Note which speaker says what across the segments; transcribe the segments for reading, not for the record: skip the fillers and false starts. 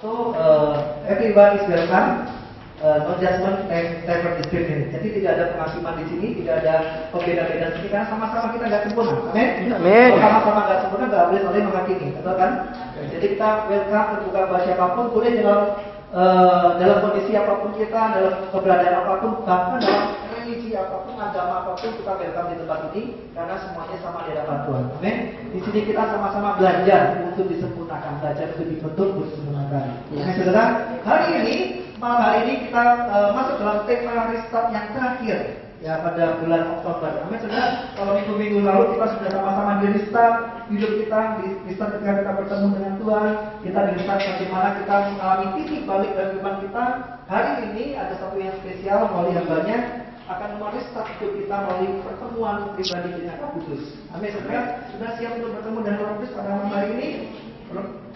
Speaker 1: So everyone is welcome. No judgment and never discriminate. Jadi tidak ada penghakiman di sini, tidak ada pembeda-bedaan sini karena sama-sama kita nggak sempurna. Amin.
Speaker 2: Amin.
Speaker 1: Kalau sama-sama nggak sempurna nggak boleh saling menghakimi, betul kan? Jadi kita welcome terbuka kepada siapapun, boleh dalam kondisi apapun kita, dalam keberadaan apapun, bahkan dalam religi apapun, agama apapun kita welcome di tempat ini karena semuanya sama di hadapan Tuhan. Amin. Di sini kita sama-sama belajar untuk disempurnakan, belajar untuk dibentuk, untuk disempurnakan. Oke, saudara. Malam hari ini kita masuk dalam tema restart yang terakhir ya pada bulan Oktober. Amin, saudara. Kalau minggu-minggu lalu kita sudah sama-sama di restart hidup kita, di restart ketika kita bertemu dengan Tuhan, kita di restart bagaimana kita mengalami titik balik dalam kehidupan kita. Hari ini ada satu yang spesial melalui hambanya akan merestart hidup kita melalui pertemuan pribadi dengan Roh Kudus. Amin, saudara. Sudah siap untuk bertemu dengan Roh Kudus pada malam hari ini?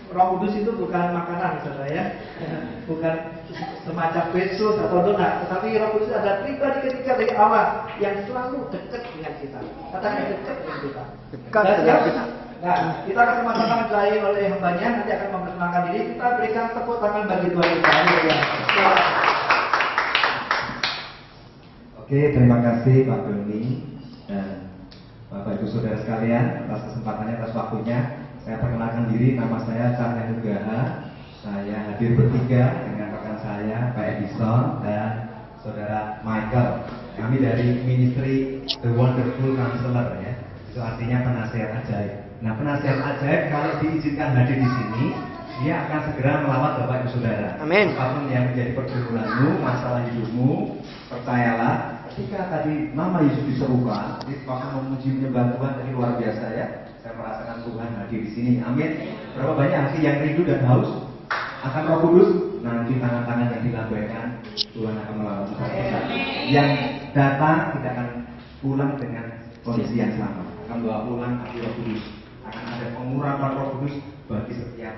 Speaker 1: Roh Kudus itu bukan makanan, saudara ya, bukan semacam beso atau donat, tetapi Roh Kudus ada pribadi ketiga dari Allah yang selalu dekat dengan kita. Katakan dekat dengan kita.
Speaker 2: Dekat dengan kita.
Speaker 1: Nah, kita akan sama-sama dilayani oleh hambanya, nanti akan memperkenalkan diri. Kita berikan tepuk tangan bagi Tuhan kita.
Speaker 3: Oke, terima kasih Pak Doni dan Bapak Ibu Saudara sekalian atas kesempatannya, atas waktunya. Saya perkenalkan diri, nama saya Cahya Nugraha. Saya hadir bertiga dengan rekan saya Pak Edison dan Saudara Michael. Kami dari Ministry The Wonderful Counselor ya. Itu artinya penasihat ajaib. Nah, penasihat ajaib kalau diizinkan hadir di sini, dia akan segera melawat Bapak Ibu Saudara.
Speaker 2: Amin.
Speaker 3: Apapun yang menjadi pergumulanmu, masalah hidupmu, percayalah. Ketika tadi nama Yesus diserukan, dia akan memuji menyembah Tuhan tadi luar biasa ya. Saya merasakan Tuhan hadir di sini. Amin. Berapa banyak hati yang rindu dan haus akan Roh Kudus? Nanti tangan-tangan yang dilambaikan Tuhan akan melawat kita. Yang datang tidak akan pulang dengan kondisi yang sama. Akan bawa pulang hati Roh Kudus. Akan ada pengurapan Roh Kudus bagi setiap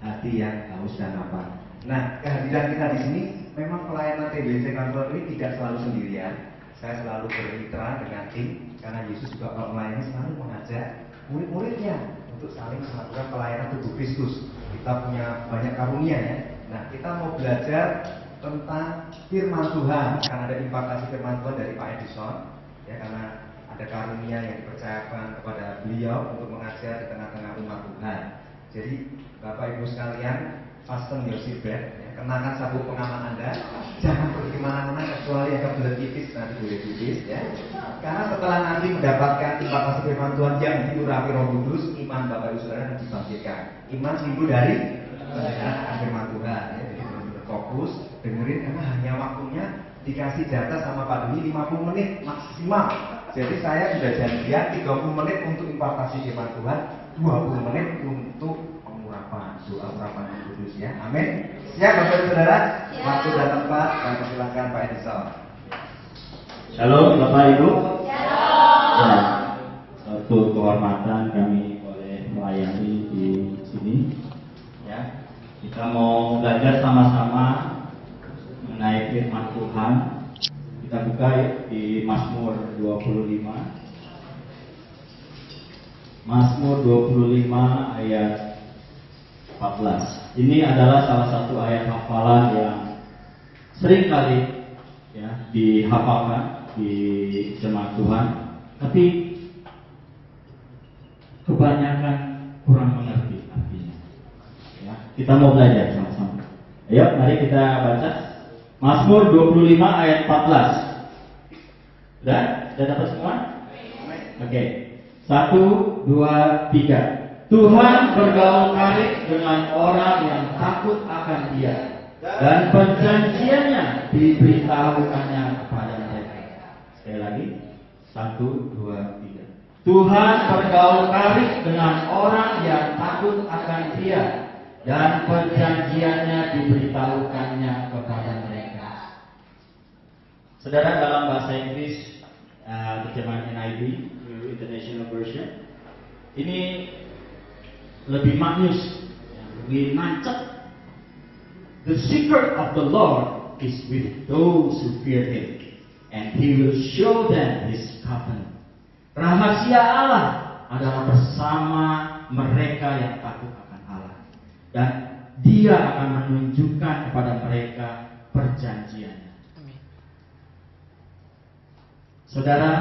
Speaker 3: hati yang haus dan lapar. Nah, kehadiran kita di sini memang pelayanan TBC Kantor ini tidak selalu sendirian. Saya selalu bermitra dengan tim karena Yesus juga kalau melayani selalu mengajak murid-muridnya untuk saling melakukan pelayanan tubuh Kristus. Kita punya banyak karunia ya. Nah, kita mau belajar tentang firman Tuhan. Akan ada impartasi firman Tuhan dari Pak Edison ya, karena ada karunia yang dipercayakan kepada beliau untuk mengajar di tengah-tengah umat Tuhan. Jadi Bapak Ibu sekalian, fasten your seatbelt ya, kenakan sabuk pengaman Anda. Jangan pergi kemana-mana kecuali agak boleh tipis, nanti boleh tipis ya. Karena setelah nanti mendapatkan impartasi firman Tuhan yang diurapi Roh Kudus, iman Bapak Ibu Saudara akan dibangkitkan. Iman timbul dari mendengarkan firman Tuhan ya. Jadi benar-benar fokus dengerin karena hanya waktunya dikasih jatah sama Pak Doni 50 menit maksimal. Jadi saya sudah janjian 30 menit untuk impartasi firman Tuhan, 20 menit untuk doa urapan Roh Kudus ya. Amin. Siap Bapak Ibu Saudara? Waktu dan tempat, kami persilakan Pak Edison.
Speaker 4: Shalom Bapak Ibu.
Speaker 5: Shalom.
Speaker 4: Ya, suatu kehormatan kami boleh melayani di sini. Ya, kita mau belajar sama-sama mengenai firman Tuhan. Kita buka di Mazmur 25. Mazmur 25 ayat 14. Ini adalah salah satu ayat hafalan yang sering kali ya dihafalkan di jemaat Tuhan, tapi kebanyakan kurang mengerti artinya. Ya, kita mau belajar sama-sama. Ayo, mari kita baca Mazmur 25 ayat 14. Sudah dapat semua? Oke. 1, 2, 3. Tuhan bergaul karib dengan orang yang takut akan Dia, dan perjanjiannya diberitahukannya kepada mereka. Sekali lagi, 1, 2, 3. Tuhan bergaul karib dengan orang yang takut akan Dia, dan perjanjiannya diberitahukannya kepada mereka. Saudara, dalam bahasa Inggris terjemahan NIV, New International Version, ini lebih magnus, lebih nancep. The secret of the Lord is with those who fear Him, and He will show them His covenant. Rahasia Allah adalah bersama mereka yang takut akan Allah, dan Dia akan menunjukkan kepada mereka perjanjiannya. Saudara,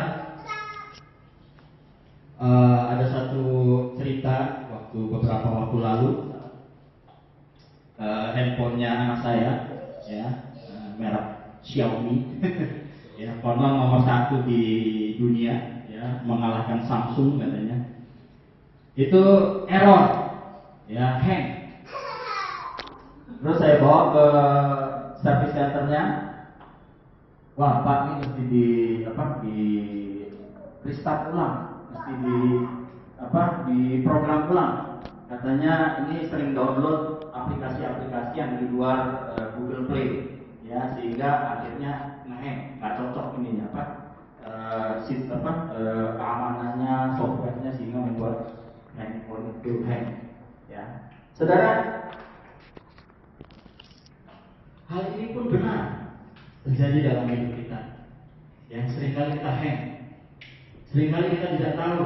Speaker 4: ada satu cerita beberapa waktu lalu, handphonenya anak saya, ya, merek Xiaomi, ya, konon nomor 1 di dunia, ya, mengalahkan Samsung katanya. Itu error, ya, hang. Terus saya bawa ke service centernya. Wah, Pak, ini mesti di restart ulang, mesti di program ulang. Katanya ini sering download aplikasi-aplikasi yang di luar Google Play, ya, sehingga akhirnya ngehang, nggak cocok ini keamanannya, softwarenya, sehingga membuat handphone itu hang, ya. Saudara, hal ini pun benar terjadi dalam hidup kita. Yang seringkali kita hang, seringkali kita tidak tahu,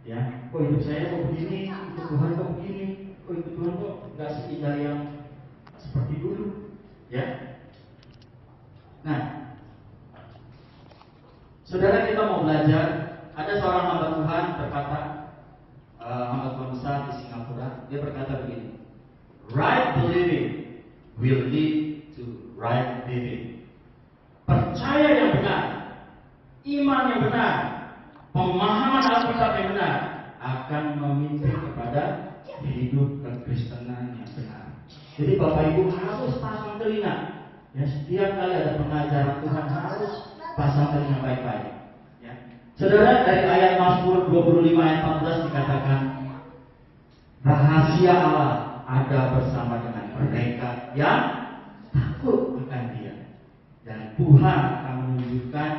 Speaker 4: ya, kok hidup saya kok begini, hidup Tuhan kok begini, kok hidup Tuhan kok nggak seindah yang seperti dulu, ya. Nah, saudara, kita mau belajar. Ada seorang hamba Tuhan berkata, hamba Tuhan besar di Singapura, dia berkata begini, right believing will lead to right living. Percaya yang benar, iman yang benar, pemahaman Alkitab yang benar akan memimpin kepada hidup kekristenan yang benar. Jadi Bapak Ibu harus pasang telinga. Ya, setiap kali ada pengajaran Tuhan harus pasang telinga baik-baik. Ya. Saudara, dari ayat Mazmur 25 ayat 14 dikatakan, rahasia Allah ada bersama dengan mereka yang takut akan Dia. Dan Tuhan akan menunjukkan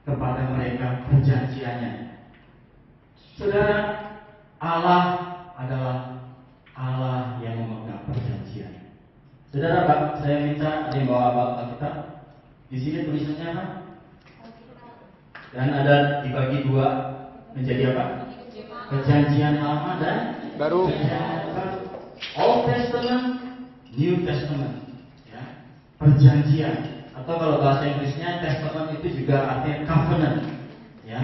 Speaker 4: kepada mereka perjanjiannya. Saudara, Allah adalah Allah yang memegang perjanjian. Saudara, saya minta ada yang bawa Alkitab. Di sini tulisannya apa? Dan ada dibagi 2 menjadi apa? Perjanjian Lama dan Baru. Old Testament, New Testament. Ya. Perjanjian. Atau kalau bahasa Inggrisnya testament itu juga artinya covenant, ya.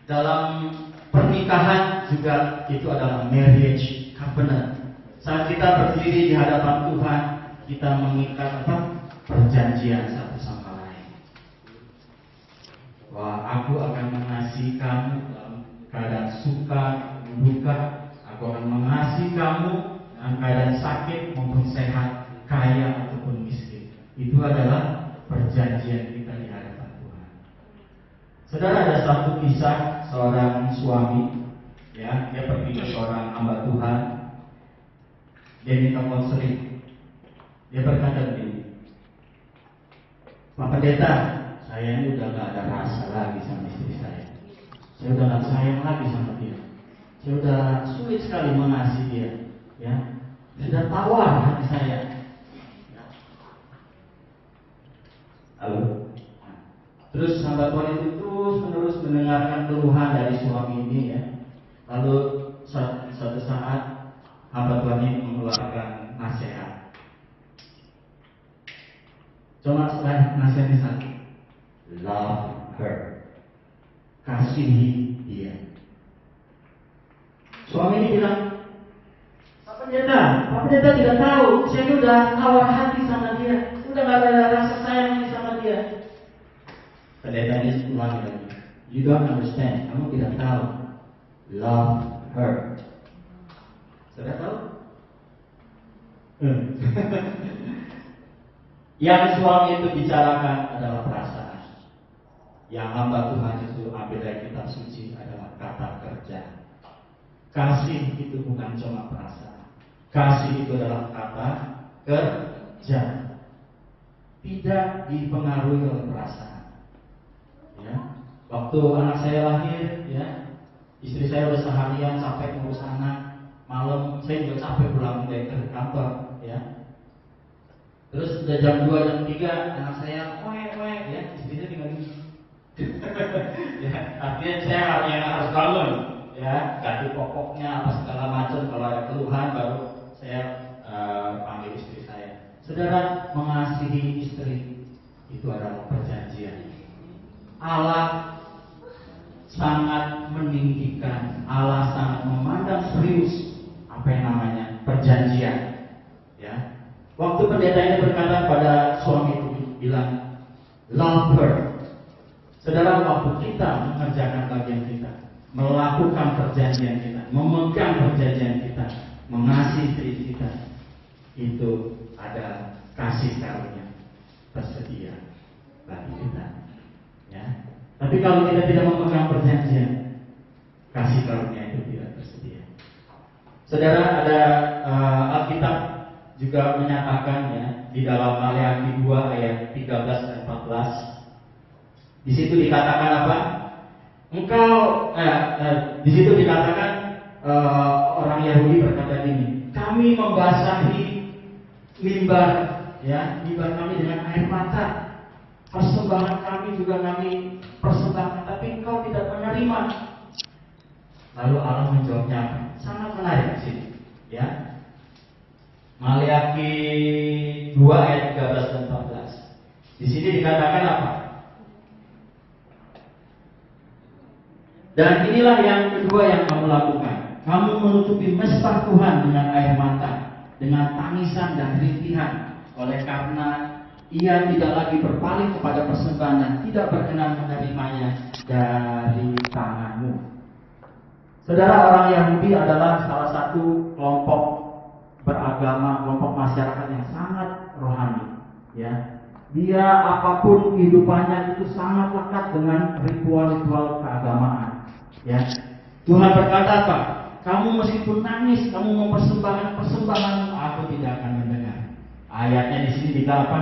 Speaker 4: Dalam pernikahan juga itu adalah marriage covenant. Saat kita berdiri di hadapan Tuhan, kita mengikat perjanjian satu sama lain. Wah, aku akan mengasihi kamu dalam keadaan suka maupun duka. Aku akan mengasihi kamu dalam keadaan sakit maupun sehat, kaya ataupun miskin. Itu adalah perjanjian kita di hadapan Tuhan. Saudara, ada satu kisah seorang suami, ya, dia pergi ke seorang hamba Tuhan. Dia minta konseling. Dia berkata begini, Pak Pendeta, saya ini udah gak ada rasa lagi sama istri saya. Saya udah gak sayang lagi sama dia. Saya udah sulit sekali mengasihi dia, ya. Sudah tawar hati saya. Halo. Terus hamba Tuhan itu terus-menerus mendengarkan keluhan dari suami ini, ya. Lalu suatu saat hamba Tuhan ini mengeluarkan nasihat. Cuma nasihatnya satu, love her, kasihi dia. Suami ini bilang, Pak Pendeta tidak tahu, saya ini udah tawar hati sama dia, udah gak ada rasa sayang sama dia. Pendeta ini ulangi lagi, you don't understand, kamu tidak tahu, love her. Sudah tahu? Yang suami itu bicarakan adalah perasaan. Yang hamba Tuhan itu ambil dari kitab suci adalah kata kerja. Kasih itu bukan cuma perasaan. Kasih itu adalah kata kerja. Tidak dipengaruhi oleh perasaan. Ya. Waktu anak saya lahir, ya, istri saya udah seharian capek ngurus anak. Malam saya juga capek pulang dari kantor, ya. Terus udah jam 2, jam 3 anak saya ya, istrinya tinggal gini. Ya, artinya saya yang harus bangun, ya, ganti popoknya apa segala macam. Kalau ada keluhan baru Saudara, mengasihi istri itu adalah perjanjian. Allah sangat meninggikan, Allah sangat memandang serius apa yang namanya perjanjian. Ya, waktu pendeta ini berkata pada suami itu, bilang, love her. Saudara, waktu kita mengerjakan bagian kita, melakukan perjanjian kita, memegang perjanjian kita, mengasihi istri kita, itu ada kasih karunia tersedia bagi kita. Ya. Tapi kalau kita tidak memegang perjanjian, kasih karunia itu tidak tersedia. Saudara, ada Alkitab juga menyatakan ya di dalam Maleakhi 2 ayat 13 dan 14. Di situ dikatakan apa? Di situ dikatakan orang Yahudi berkata gini, kami membasahi mimbar, ya, mimbar kami dengan air mata, persembahan kami juga kami persembahkan, tapi engkau tidak menerima. Lalu Allah menjawabnya apa? Sangat menarik di sini, ya. Maleakhi 2 ayat 13 dan 14. Di sini dikatakan apa? Dan inilah yang kedua yang kamu lakukan. Kamu menutupi mezbah Tuhan dengan air mata, dengan tangisan dan rintihan, oleh karena ia tidak lagi berpaling kepada persembahan dan tidak berkenan menerimanya dari tanganmu. Saudara, orang Yahudi adalah salah satu kelompok beragama, kelompok masyarakat yang sangat rohani. Ya, dia apapun kehidupannya itu sangat lekat dengan ritual-ritual keagamaan. Ya, Tuhan berkata apa? Kamu meskipun nangis, kamu mempersembahkan persembahan, aku tidak akan mendengar. Ayatnya di sini dikatakan apa?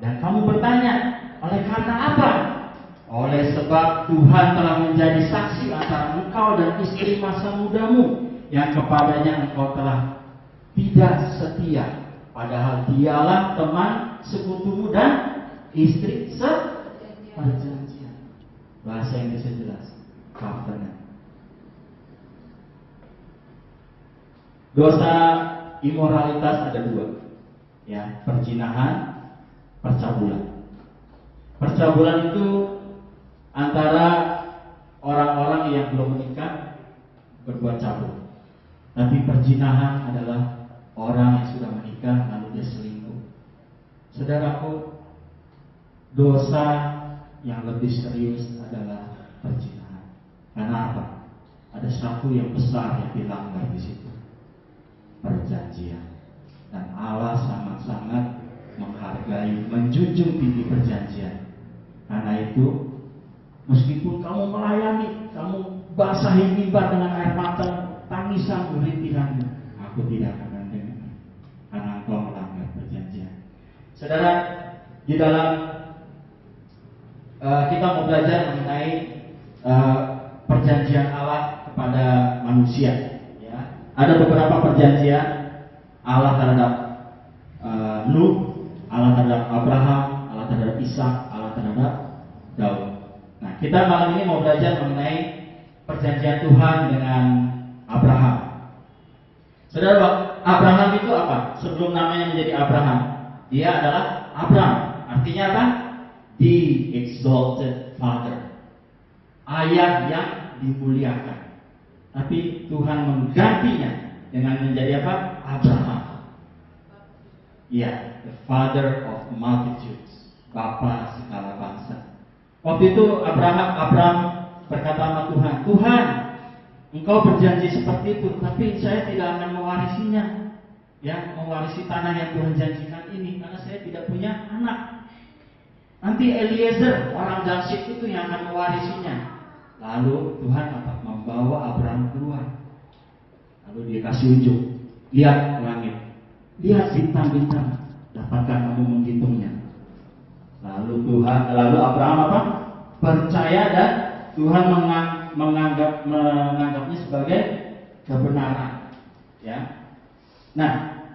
Speaker 4: Dan kamu bertanya, oleh karena apa? Oleh sebab Tuhan telah menjadi saksi antara engkau dan istri masa mudamu, yang kepadanya engkau telah tidak setia, padahal dialah teman sekutumu dan istri seperjanjian. Bahasa yang bisa jelas, covenant. Dosa imoralitas ada dua, ya, perzinahan, percabulan. Percabulan itu antara orang-orang yang belum menikah berbuat cabul. Tapi perzinahan adalah orang yang sudah menikah lalu dia selingkuh. Saudaraku, dosa yang lebih serius adalah perzinahan. Karena apa? Ada satu yang besar yang dilanggar di situ. Perjanjian. Dan Allah sangat-sangat menghargai, menjunjung tinggi perjanjian. Karena itu, meskipun kamu melayani, kamu basahi mimbar dengan air mata, tangisan, rintihan, aku tidak akan mendengar, karena engkau melanggar perjanjian. Saudara, di dalam kita mau belajar mengenai perjanjian Allah kepada manusia. Ada beberapa perjanjian Allah terhadap Nuh, Allah terhadap Abraham, Allah terhadap Ishak, Allah terhadap Daud. Nah, kita malam ini mau belajar mengenai perjanjian Tuhan dengan Abraham. Saudara, Abraham itu apa? Sebelum namanya menjadi Abraham, dia adalah Abram. Artinya apa? The exalted father, ayah yang dimuliakan. Tapi Tuhan menggantinya dengan menjadi apa? Abraham. Ya, the father of multitudes, bapa segala bangsa. Waktu itu Abraham berkata sama Tuhan, Tuhan, engkau berjanji seperti itu, tapi saya tidak akan mewarisinya. Ya, mewarisi tanah yang Tuhan janjikan ini, karena saya tidak punya anak. Nanti Eliezer, orang Dansik itu yang akan mewarisinya. Lalu Tuhan apa? Membawa Abraham keluar. Lalu dia kasih unjuk, lihat langit, lihat bintang-bintang, dapatkah kamu menghitungnya? Lalu Abraham apa? Percaya, dan Tuhan menganggapnya sebagai kebenaran. Ya. Nah,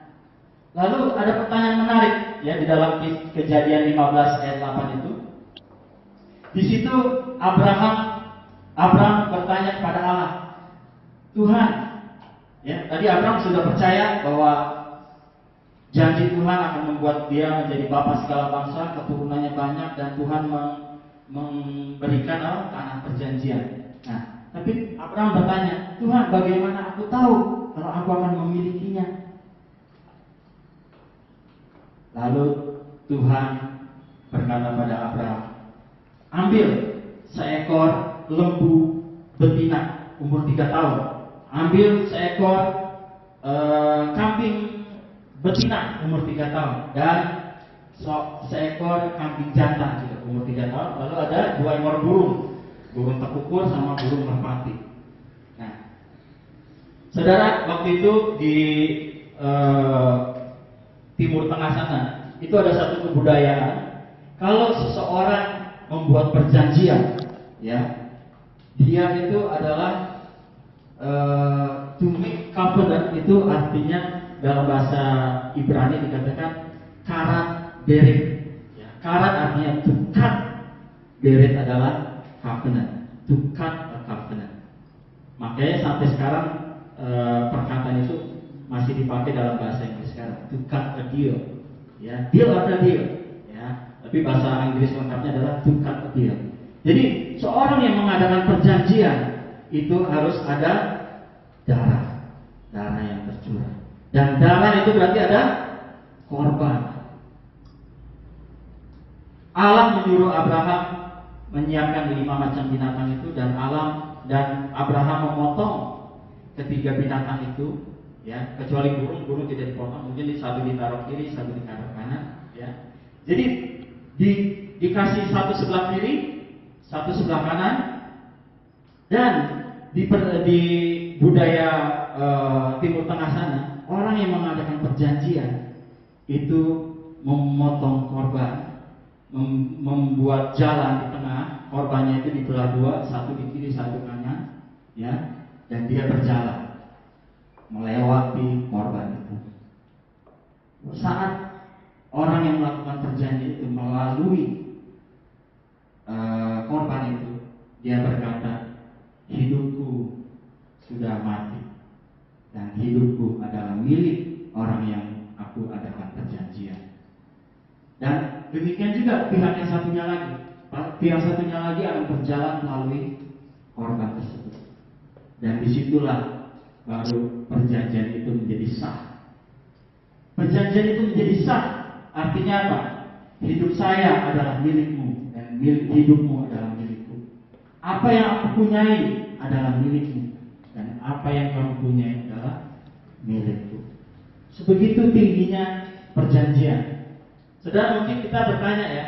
Speaker 4: lalu ada pertanyaan menarik ya di dalam Kejadian 15 ayat 8 itu. Di situ Abraham bertanya kepada Allah, Tuhan, ya, tadi Abraham sudah percaya bahwa Janji Tuhan akan membuat dia menjadi bapa segala bangsa, keturunannya banyak, dan Tuhan memberikan tanah perjanjian. Nah, tapi Abraham bertanya, Tuhan, bagaimana aku tahu kalau aku akan memilikinya? Lalu Tuhan berkata pada Abraham, ambil seekor lembu betina umur 3 tahun, ambil seekor kambing betina umur 3 tahun, dan seekor kambing jantan juga umur 3 tahun. Lalu ada 2 ekor burung tekukur sama burung merpati. Nah, saudara, waktu itu di Timur Tengah sana itu ada satu kebudayaan, kalau seseorang membuat perjanjian, ya, dia itu adalah to make covenant, itu artinya dalam bahasa Ibrani dikatakan karat beret. Ya, karat artinya to cut, beret adalah covenant, to cut a covenant. Makanya sampai sekarang perkataan itu masih dipakai dalam bahasa Inggris sekarang, to cut a deal, ya, deal atau deal, ya. Tapi bahasa Inggris lengkapnya adalah to cut a deal. Jadi seorang yang mengadakan perjanjian itu harus ada darah yang tercurah, dan darah itu berarti ada korban. Allah menyuruh Abraham menyiapkan 5 macam binatang itu, dan Abraham memotong ketiga binatang itu, ya, kecuali burung tidak dipotong, mungkin satu ditaruh kiri, satu ditaruh kanan, ya. Jadi dikasih satu sebelah kiri, satu sebelah kanan, dan di budaya Timur Tengah sana, orang yang mengadakan perjanjian itu memotong korban, membuat jalan di tengah, korbannya itu dibelah 2, satu di kiri, satu kanan, ya, dan dia berjalan melewati korban itu. Saat orang yang melakukan perjanjian itu melalui korban itu, dia berkata, hidupku sudah mati dan hidupku adalah milik orang yang aku adakan perjanjian. Dan demikian juga pihak yang satunya lagi akan berjalan melalui korban tersebut. Dan disitulah baru perjanjian itu menjadi sah. Perjanjian itu menjadi sah, artinya apa? Hidup saya adalah milikmu, dan hidupmu adalah milikku. Apa yang aku punyai adalah milikmu, dan apa yang kamu punyai adalah milikku. Sebegitu tingginya perjanjian. Saudara, mungkin kita bertanya, ya,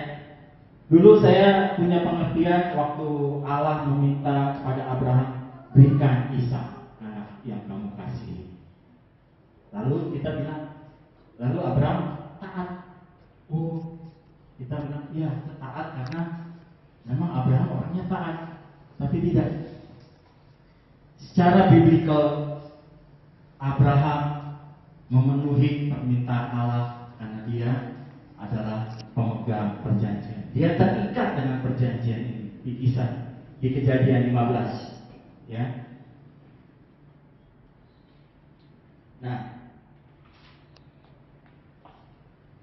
Speaker 4: dulu saya punya pengertian waktu Allah meminta kepada Abraham, berikan Ishak, anak yang kamu kasih. Lalu kita bilang, lalu Abraham taat. Oh, kita bilang, iya, taat karena memang Abraham orangnya taat. Tapi tidak. Secara biblical, Abraham memenuhi permintaan Allah karena dia adalah pemegang perjanjian. Dia terikat dengan perjanjian ini di Kisah, di Kejadian 15, ya. Nah,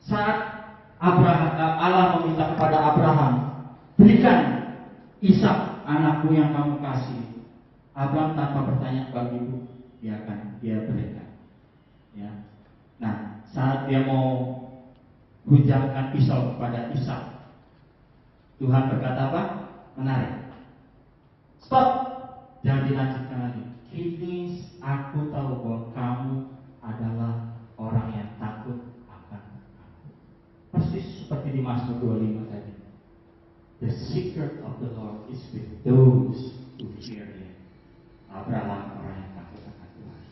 Speaker 4: saat Allah meminta kepada Abraham, berikan Ishak, anakku yang kamu kasih, Abraham tanpa bertanya bagiku, dia berikan, ya. Nah, saat dia mau hunjamkan pisau kepada Ishak, Tuhan berkata apa? Menarik. Stop, jangan dilanjutkan lagi. Ini aku tahu bahwa kamu adalah orang yang takut akan aku. Persis seperti di Mazmur 25 tadi. The secret of the Lord is with those who fear Him. Abraham orang yang takut akan Tuhan.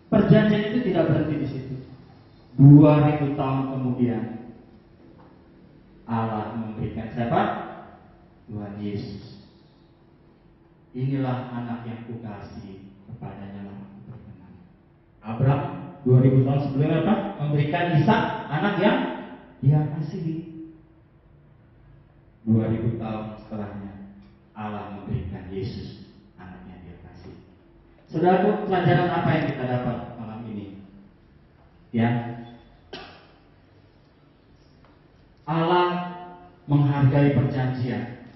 Speaker 4: Perjanjian itu tidak berhenti di situ. 2000 tahun kemudian Allah memberikan siapa? Tuhan Yesus. Inilah anak yang kukasihi, kepadanya lah aku berkenan. Abraham 2000 tahun sebelumnya apa? Memberikan Ishak, anak yang dia kasihi. 2000 tahun setelahnya Allah memberikan Yesus, anak yang dia kasihi. Saudaraku, pelajaran apa yang kita dapat malam ini? Ya. Allah menghargai perjanjian.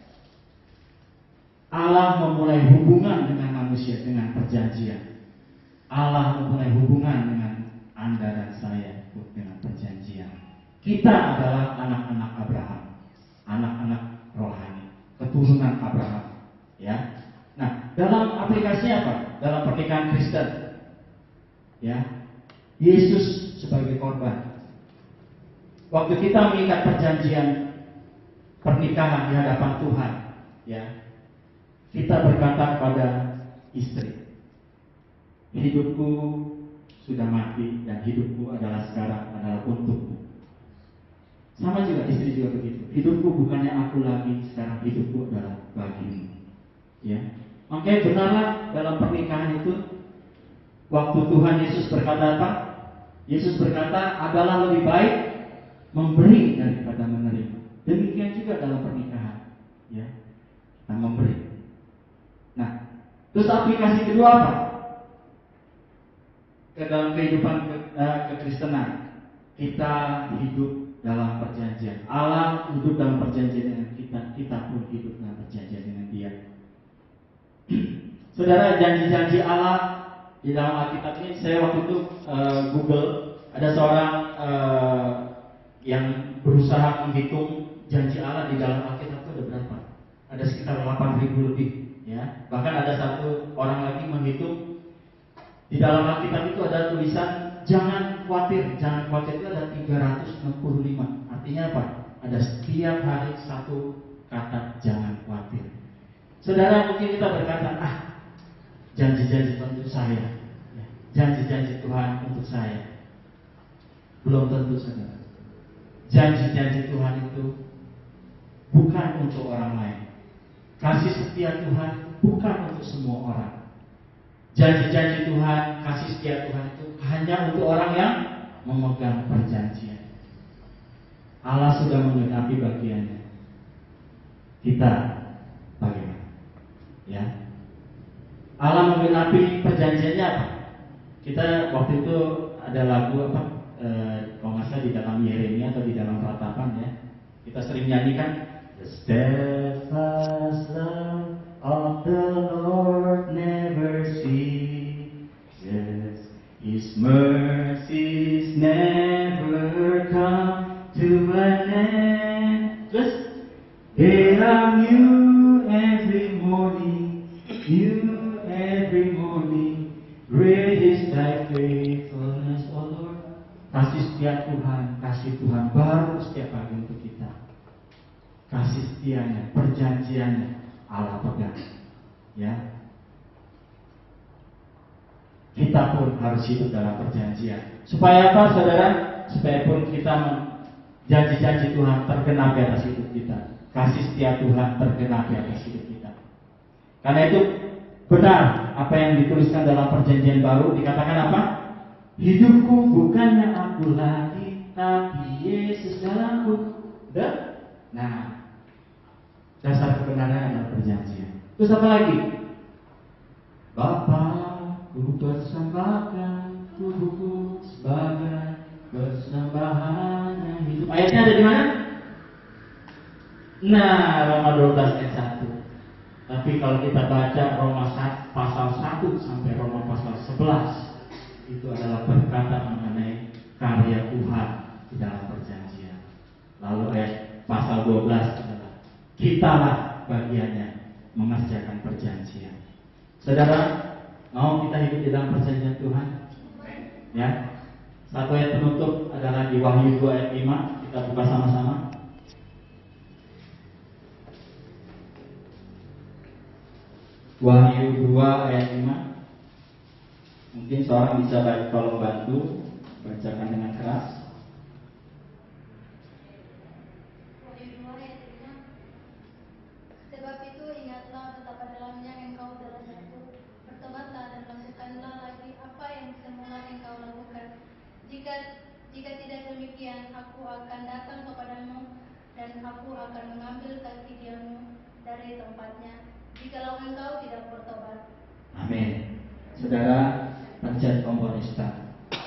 Speaker 4: Allah memulai hubungan dengan manusia dengan perjanjian. Allah memulai hubungan dengan Anda dan saya dengan perjanjian. Kita adalah anak-anak Abraham, anak-anak rohani, keturunan Abraham. Ya. Nah, dalam aplikasinya apa? Dalam pernikahan Kristen, ya, Yesus sebagai korban. Waktu kita mengikat perjanjian pernikahan di hadapan Tuhan, ya, kita berkata kepada istri, hidupku sudah mati dan hidupku adalah sekarang adalah untukmu. Sama juga istri juga begitu. Hidupku bukannya aku lagi, sekarang hidupku adalah bagimu. Ya, makanya benarlah dalam pernikahan itu, waktu Tuhan Yesus berkata apa? Yesus berkata adalah lebih baik memberi daripada menerima. Demikian juga dalam pernikahan, ya, kita memberi. Nah, terus aplikasi kedua apa? Ke dalam kehidupan kekristenan, kita hidup dalam perjanjian. Allah hidup dalam perjanjian dengan kita, kita pun hidup dalam perjanjian dengan Dia. Saudara, janji-janji Allah di dalam Alkitab ini, saya waktu itu Google, ada seorang yang berusaha menghitung janji Allah di dalam Alkitab itu ada berapa? Ada sekitar 8.000 lebih, ya. Bahkan ada satu orang lagi menghitung di dalam Alkitab itu ada tulisan jangan khawatir itu ada 365. Artinya apa? Ada setiap hari satu kata jangan khawatir. Saudara, mungkin kita berkata, janji-janji untuk saya, janji-janji Tuhan untuk saya. Belum tentu, saudara. Janji-janji Tuhan itu bukan untuk orang lain. Kasih setia Tuhan bukan untuk semua orang. Janji-janji Tuhan, kasih setia Tuhan itu hanya untuk orang yang memegang perjanjian. Allah sudah menggenapi bagiannya. Kita bagaimana? Ya, Allah menggenapi perjanjiannya apa? Kita waktu itu ada lagu apa? Kalau nggak salah di dalam Yeremia atau di dalam Ratapan, ya. Kita sering nyanyikan The steadfast love of the Lord never ceases, His mercies never come to an end. Terus they are new every morning, new every morning. Great is thy faithfulness, O Lord. Kasih setia Tuhan, kasih Tuhan baru setiap hari untuk kita. Kasih setianya, perjanjiannya Allah pegang, ya. Kita pun harus hidup dalam perjanjian. Supaya apa, saudara? Supaya pun kita janji-janji Tuhan tergenapi atas hidup kita. Kasih setia Tuhan tergenapi atas hidup kita. Karena itu benar apa yang dituliskan dalam perjanjian baru, dikatakan apa? Hidupku bukannya aku lagi, tapi Yesus dalamku. Nah, dasar kebenaran adalah perjanjian. Terus apa lagi? Bapakku persembahkan tubuhku sebagai persembahan yang hidup. Ayatnya ada di mana? Nah, Roma 12 ayat 1. Tapi kalau kita baca Roma pasal 1 sampai Roma pasal 11, itu adalah berkata mengenai karya Tuhan di dalam perjanjian. Lalu ayat pasal 12 adalah kitalah bagiannya mengerjakan perjanjian. Saudara, mau kita hidup di dalam perjanjian Tuhan? Ya. Satu ayat penutup adalah di Wahyu 2 ayat 5. Kita buka sama-sama. Wahyu 2 ayat 5. Mungkin seorang bisa tolong bantu bacakan dengan keras.
Speaker 2: Wahyu 2 ayat 5. Sebab itu ingatlah betapa dalamnya engkau telah jatuh. Bertobatlah dan lakukanlah lagi apa yang semula engkau lakukan. Jika tidak demikian, aku akan datang kepadamu dan aku akan mengambil kaki diammu dari tempatnya, jikalau engkau tidak bertobat.
Speaker 4: Amin. Saudara, pencet tombol start.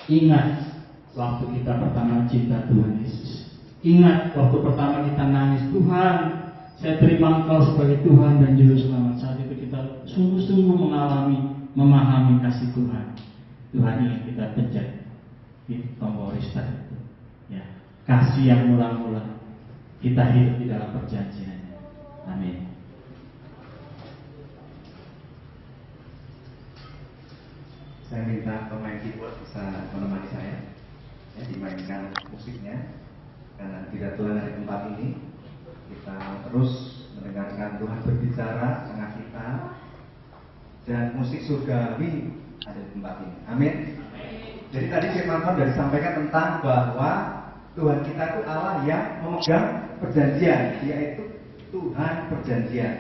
Speaker 4: Ingat, waktu kita pertama cinta Tuhan Yesus. Ingat waktu pertama kita nangis, Tuhan, saya terima Engkau sebagai Tuhan dan Juru Selamat. Saat itu kita sungguh-sungguh memahami kasih Tuhan. Tuhan ingin kita pencet di tombol restart itu. Ya, kasih yang mula-mula kita hidup di dalam perjanjiannya. Amin.
Speaker 3: Saya minta pemain keyboard bisa menemani saya, ya, dimainkan musiknya. Karena tidak Tuhan dari tempat ini, kita terus mendengarkan Tuhan berbicara dengan kita, dan musik surgawi ada di tempat ini. Amin. Jadi tadi firman Tuhan sudah disampaikan tentang bahwa Tuhan kita itu Allah yang memegang perjanjian, yaitu Tuhan perjanjian.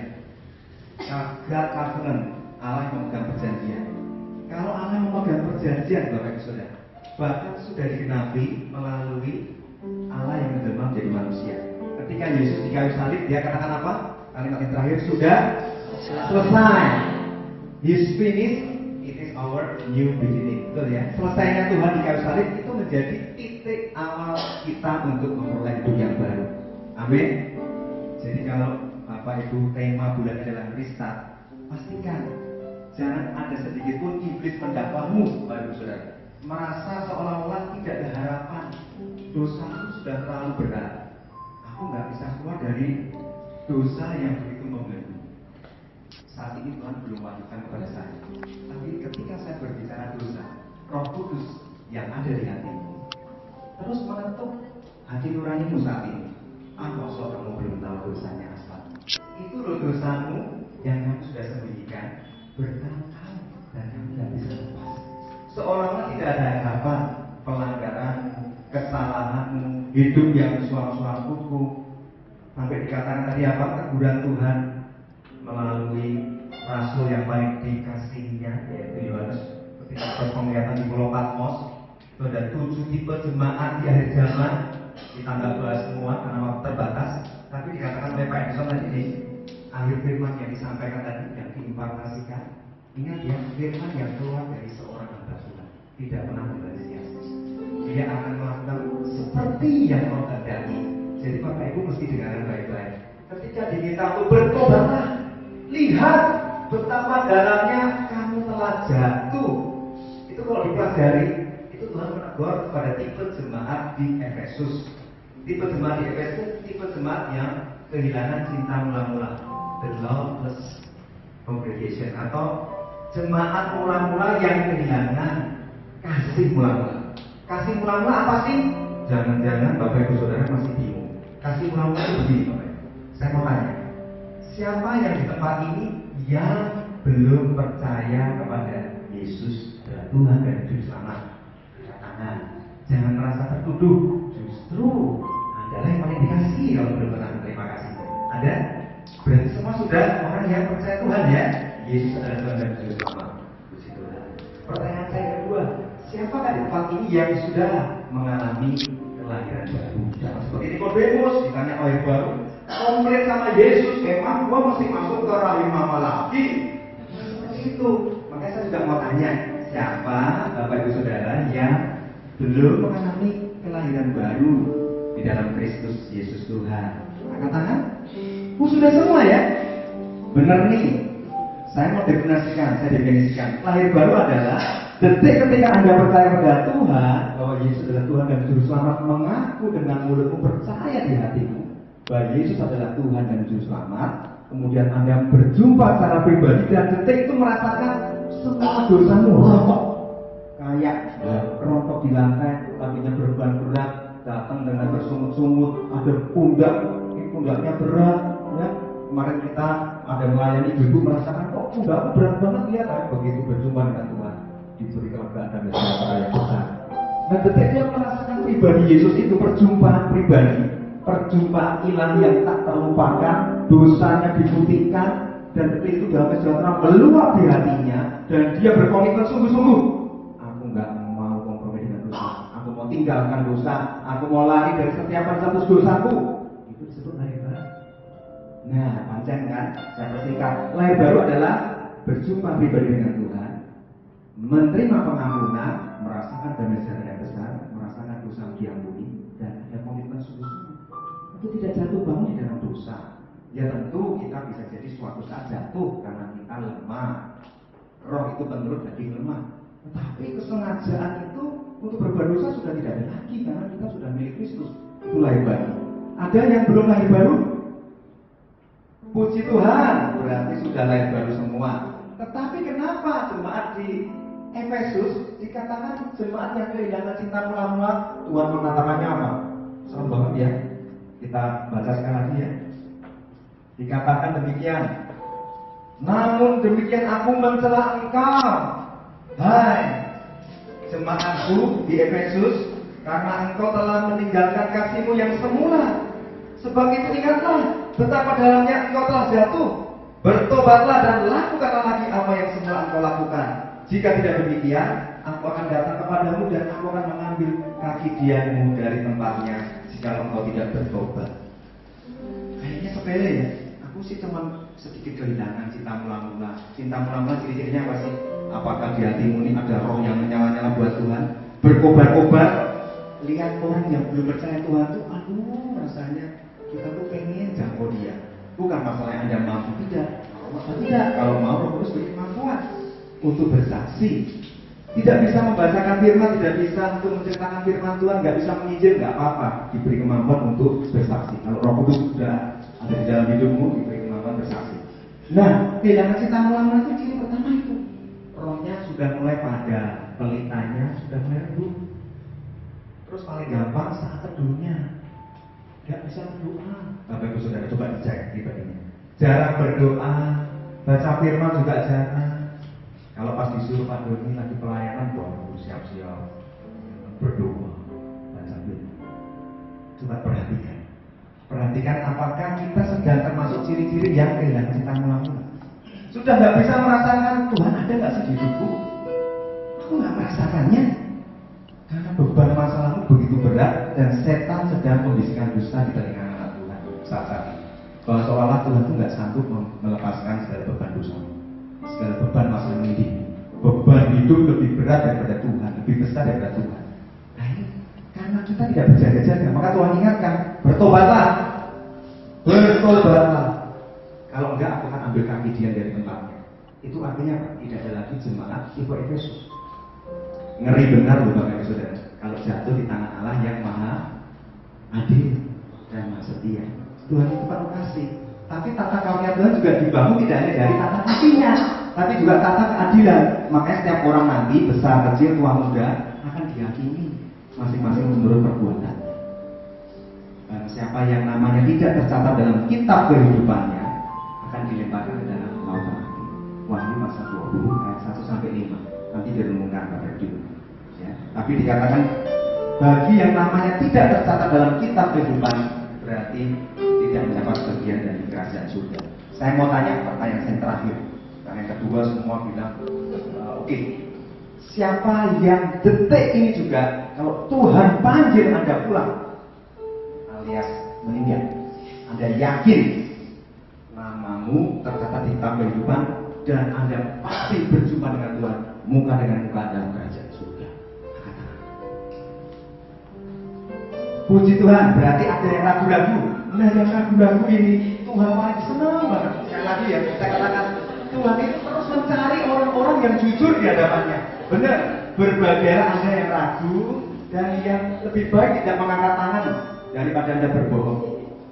Speaker 3: God covenant, Allah yang memegang perjanjian. Kalau Allah memegang perjanjian, Bapak Ibu Saudara, bahkan sudah digenapi melalui Allah yang menjelma menjadi manusia. Ketika Yesus di kayu salib, dia katakan apa? Kalimat yang terakhir, sudah selesai. His finished, it is our new beginning. Betul ya? Selesainya Tuhan di kayu salib itu menjadi titik awal kita untuk memperoleh hidup yang baru. Amin. Jadi kalau Bapak Ibu tema bulan adalah restart, pastikan jangan ada sedikit pun iblis mendakwamu, Bapak Ibu Saudara, merasa seolah-olah tidak ada harapan. Dosaku sudah terlalu berat, aku nggak bisa keluar dari dosa yang begitu membelenggu. Saat ini Tuhan belum wahyukan kepada saya, tapi ketika saya berbicara dosa, Roh Kudus yang ada di hatimu terus mengetuk hati nuranimu saat ini. Kosong kamu belum tahu dosanya apa? Itu loh dosamu yang kamu sudah sembunyikan bertahun-tahun dan kamu tidak bisa lepas. Seolah-olah tidak ada harapan, pelanggaran, kesalahanmu, hidup yang suam-suam kuku. Sampai dikatakan tadi apa? Teguran Tuhan melalui rasul yang paling dikasihinya, yaitu Yohanes, ketika berpenglihatan di Pulau Patmos. Itu ada 7 tipe jemaat di akhir zaman. Kita nggak bahas semua karena waktu terbatas, tapi dikatakan oleh Pak Edison tadi ini, akhir firman yang disampaikan tadi, yang diimpartasikan. Ingat ya, firman yang keluar dari seorang hamba Tuhan tidak pernah kembali sia-sia. Dia akan melakukan seperti yang Roh kehendaki. Jadi Bapak Ibu mesti dengarkan baik-baik. Ketika diminta untuk bertobatlah, lihat betapa dalamnya kamu telah jatuh. Itu kalau dipelajari, itu Tuhan menegur kepada tipe jemaat di Efesus. Tipe jemaat di Efesus, tipe jemaat yang kehilangan cinta mula-mula, the loveless congregation, atau jemaat mula-mula yang kehilangan kasih mula-mula. Kasih mula-mula apa sih? Jangan-jangan Bapak Ibu Saudara masih bingung. Kasih mula-mula itu begini, Bapak Ibu. Saya mau tanya, siapa yang di tempat ini yang belum percaya kepada Yesus adalah Tuhan dan Juru Selamat? Angkat tangan. Jangan merasa tertuduh. Justru adalah yang paling dikasih kalau belum pernah berterima kasih. Ada? Berarti semua sudah orang yang percaya Tuhan ya. Yesus adalah Tuhan dan Juru Selamat. Puji Tuhan. Pertanyaan saya kedua, siapakah di tempat ini yang sudah mengalami kelahiran baru? Jangan seperti Nikodemus ditanya lahir baru, komplain sama Yesus, emang gua mesti masuk ke rahim mama lagi? Seperti itu. Makanya saya juga mau tanya, siapa Bapak Ibu Saudara yang belum mengalami kelahiran baru di dalam Kristus Yesus Tuhan? Angkat tangan. Sudah semua ya? Benar nih. Saya mau definisikan. Lahir baru adalah detik ketika Anda percaya pada Tuhan bahwa Yesus adalah Tuhan dan Juru Selamat, mengaku dengan mulutmu, percaya di hatimu bahwa Yesus adalah Tuhan dan Juru Selamat, kemudian Anda berjumpa secara pribadi dan detik itu merasakan semua dosamu rontok, kayak rontok di lantai, kakinya berbeban-berat, datang dengan bersungut-sungut, ada pundaknya berat, ya. Kemarin kita ada melayani ibu merasakan kok pundakku berat banget, lihat begitu berjumpa dengan Tuhan diberi kelegaan dan kesejahteraan yang besar. Nah, detik dia merasakan pribadi Yesus itu, perjumpaan pribadi, perjumpaan ilahi yang tak terlupakan, dosanya diputihkan, dan detik itu dalam kesejahteraan meluap di hatinya, dan dia berkomitmen sungguh-sungguh. Aku nggak mau kompromi dengan dosa, aku mau tinggalkan dosa, aku mau lari dari setiap status dosaku. Itu disebut lahir baru. Nah, pancen kan, saya persingkat. Lahir baru adalah berjumpa pribadi dengan Tuhan, menerima pengampunan, merasakan damai sejahtera yang besar, merasakan tidak jatuh bangun di dalam dosa. Ya tentu kita bisa jadi suatu saat jatuh karena kita lemah. Roh itu menurut daging lemah. Tetapi kesengajaan itu untuk berbuat dosa sudah tidak ada lagi karena kita sudah milik Kristus. Itu lahir baru. Ada yang belum lahir baru? Puji Tuhan, berarti sudah lahir baru semua. Tetapi kenapa jemaat di Efesus dikatakan jemaat yang kehilangan cinta mula-mula? Tuhan mengatakannya apa? Serem banget ya. Kita baca sekali lagi ya. Dikatakan demikian. Namun demikian aku mencela engkau, hai jemaatku di Efesus, karena engkau telah meninggalkan kasihmu yang semula. Sebab itu ingatlah betapa dalamnya engkau telah jatuh. Bertobatlah dan lakukanlah lagi apa yang semula engkau lakukan. Jika tidak demikian, aku akan datang kepadamu dan aku akan mengambil kaki dianmu dari tempatnya jika engkau tidak bertobat. Kayaknya sepele ya. Aku sih cuma sedikit kehilangan cinta mula-mula. Cinta mula-mula ciri-cirinya apa sih? Apakah di hatimu ini ada roh yang menyala-nyala buat Tuhan? Berkobar-kobar. Lihat orang yang belum percaya Tuhan tuh, aduh rasanya kita tuh pengen jangkau dia. Bukan masalah yang Anda mampu, tidak. Tidak. Kalau mau harus beri kemampuan untuk bersaksi. Tidak bisa membacakan firman, tidak bisa untuk menceritakan firman Tuhan, nggak bisa menginjil, nggak apa-apa. Diberi kemampuan untuk bersaksi. Kalau Roh Kudus sudah ada di dalam hidupmu, diberi kemampuan bersaksi. Nah, kehilangan cinta mula-mula itu ciri pertama itu. Rohnya sudah mulai pada, pelitanya sudah mulai redup. Terus paling gampang saat teduhnya, nggak bisa berdoa. Bapak Ibu Saudara coba dicek pribadinya. Jarang berdoa, baca firman juga jarang. Kalau pas disuruh Pak Doni lagi pelayanan, baru siap-siap berdoa, baca firman. Coba perhatikan. Perhatikan apakah kita sedang termasuk ciri-ciri yang kehilangan cinta mula-mula. Sudah nggak bisa merasakan Tuhan ada nggak sih di hidupku? Aku nggak merasakannya. Karena beban masalahmu begitu berat dan setan sedang membisikkan dusta di telinga anak Tuhan saat ini. Bahwa seolah-olah Tuhan itu nggak sanggup melepaskan segala beban dosamu, segala beban masalah hidup. Beban hidup lebih berat daripada Tuhan, lebih besar daripada Tuhan. Nah ini karena kita tidak berjaga-jaga, maka Tuhan ingatkan, bertobatlah, bertobatlah. Kalau enggak, aku akan ambil kaki dia dari tempatnya. Itu artinya apa? Tidak ada lagi jemaat tipe Efesus. Ngeri benar loh Bapak Ibu Saudara. Kalau jatuh di tangan Allah yang maha adil dan maha setia. Tuhan itu penuh kasih. Tapi tata karunia Tuhan juga dibangun tidak hanya dari tata kasihnya, tapi juga tata keadilan. Makanya setiap orang nanti, besar, kecil, tua, muda, akan dihakimi masing-masing menurut perbuatan. Dan siapa yang namanya tidak tercatat dalam kitab kehidupannya akan dilemparkan ke dalam lautan api. Wahyu pasal 20 ayat 1 sampai 5. Nanti direnungkan pada itu. Ya. Tapi dikatakan bagi yang namanya tidak tercatat dalam kitab kehidupan berarti tidak mendapat bagian dari kerajaan surga. Saya mau tanya pertanyaan yang terakhir. Karena yang kedua semua bilang oke. Siapa yang detik ini juga kalau Tuhan panggil Anda pulang alias meninggal, Anda yakin namamu tercatat di kitab kehidupan dan Anda pasti berjumpa dengan Tuhan muka dengan muka dalam kerajaan surga. Puji Tuhan, berarti ada yang ragu-ragu. Nah yang ragu-ragu ini Tuhan paling senang banget. Sekali lagi ya, saya katakan Tuhan itu terus mencari orang-orang yang jujur di hadapannya. Benar, berbahagialah Anda yang ragu dan yang lebih baik tidak mengangkat tangan daripada Anda berbohong.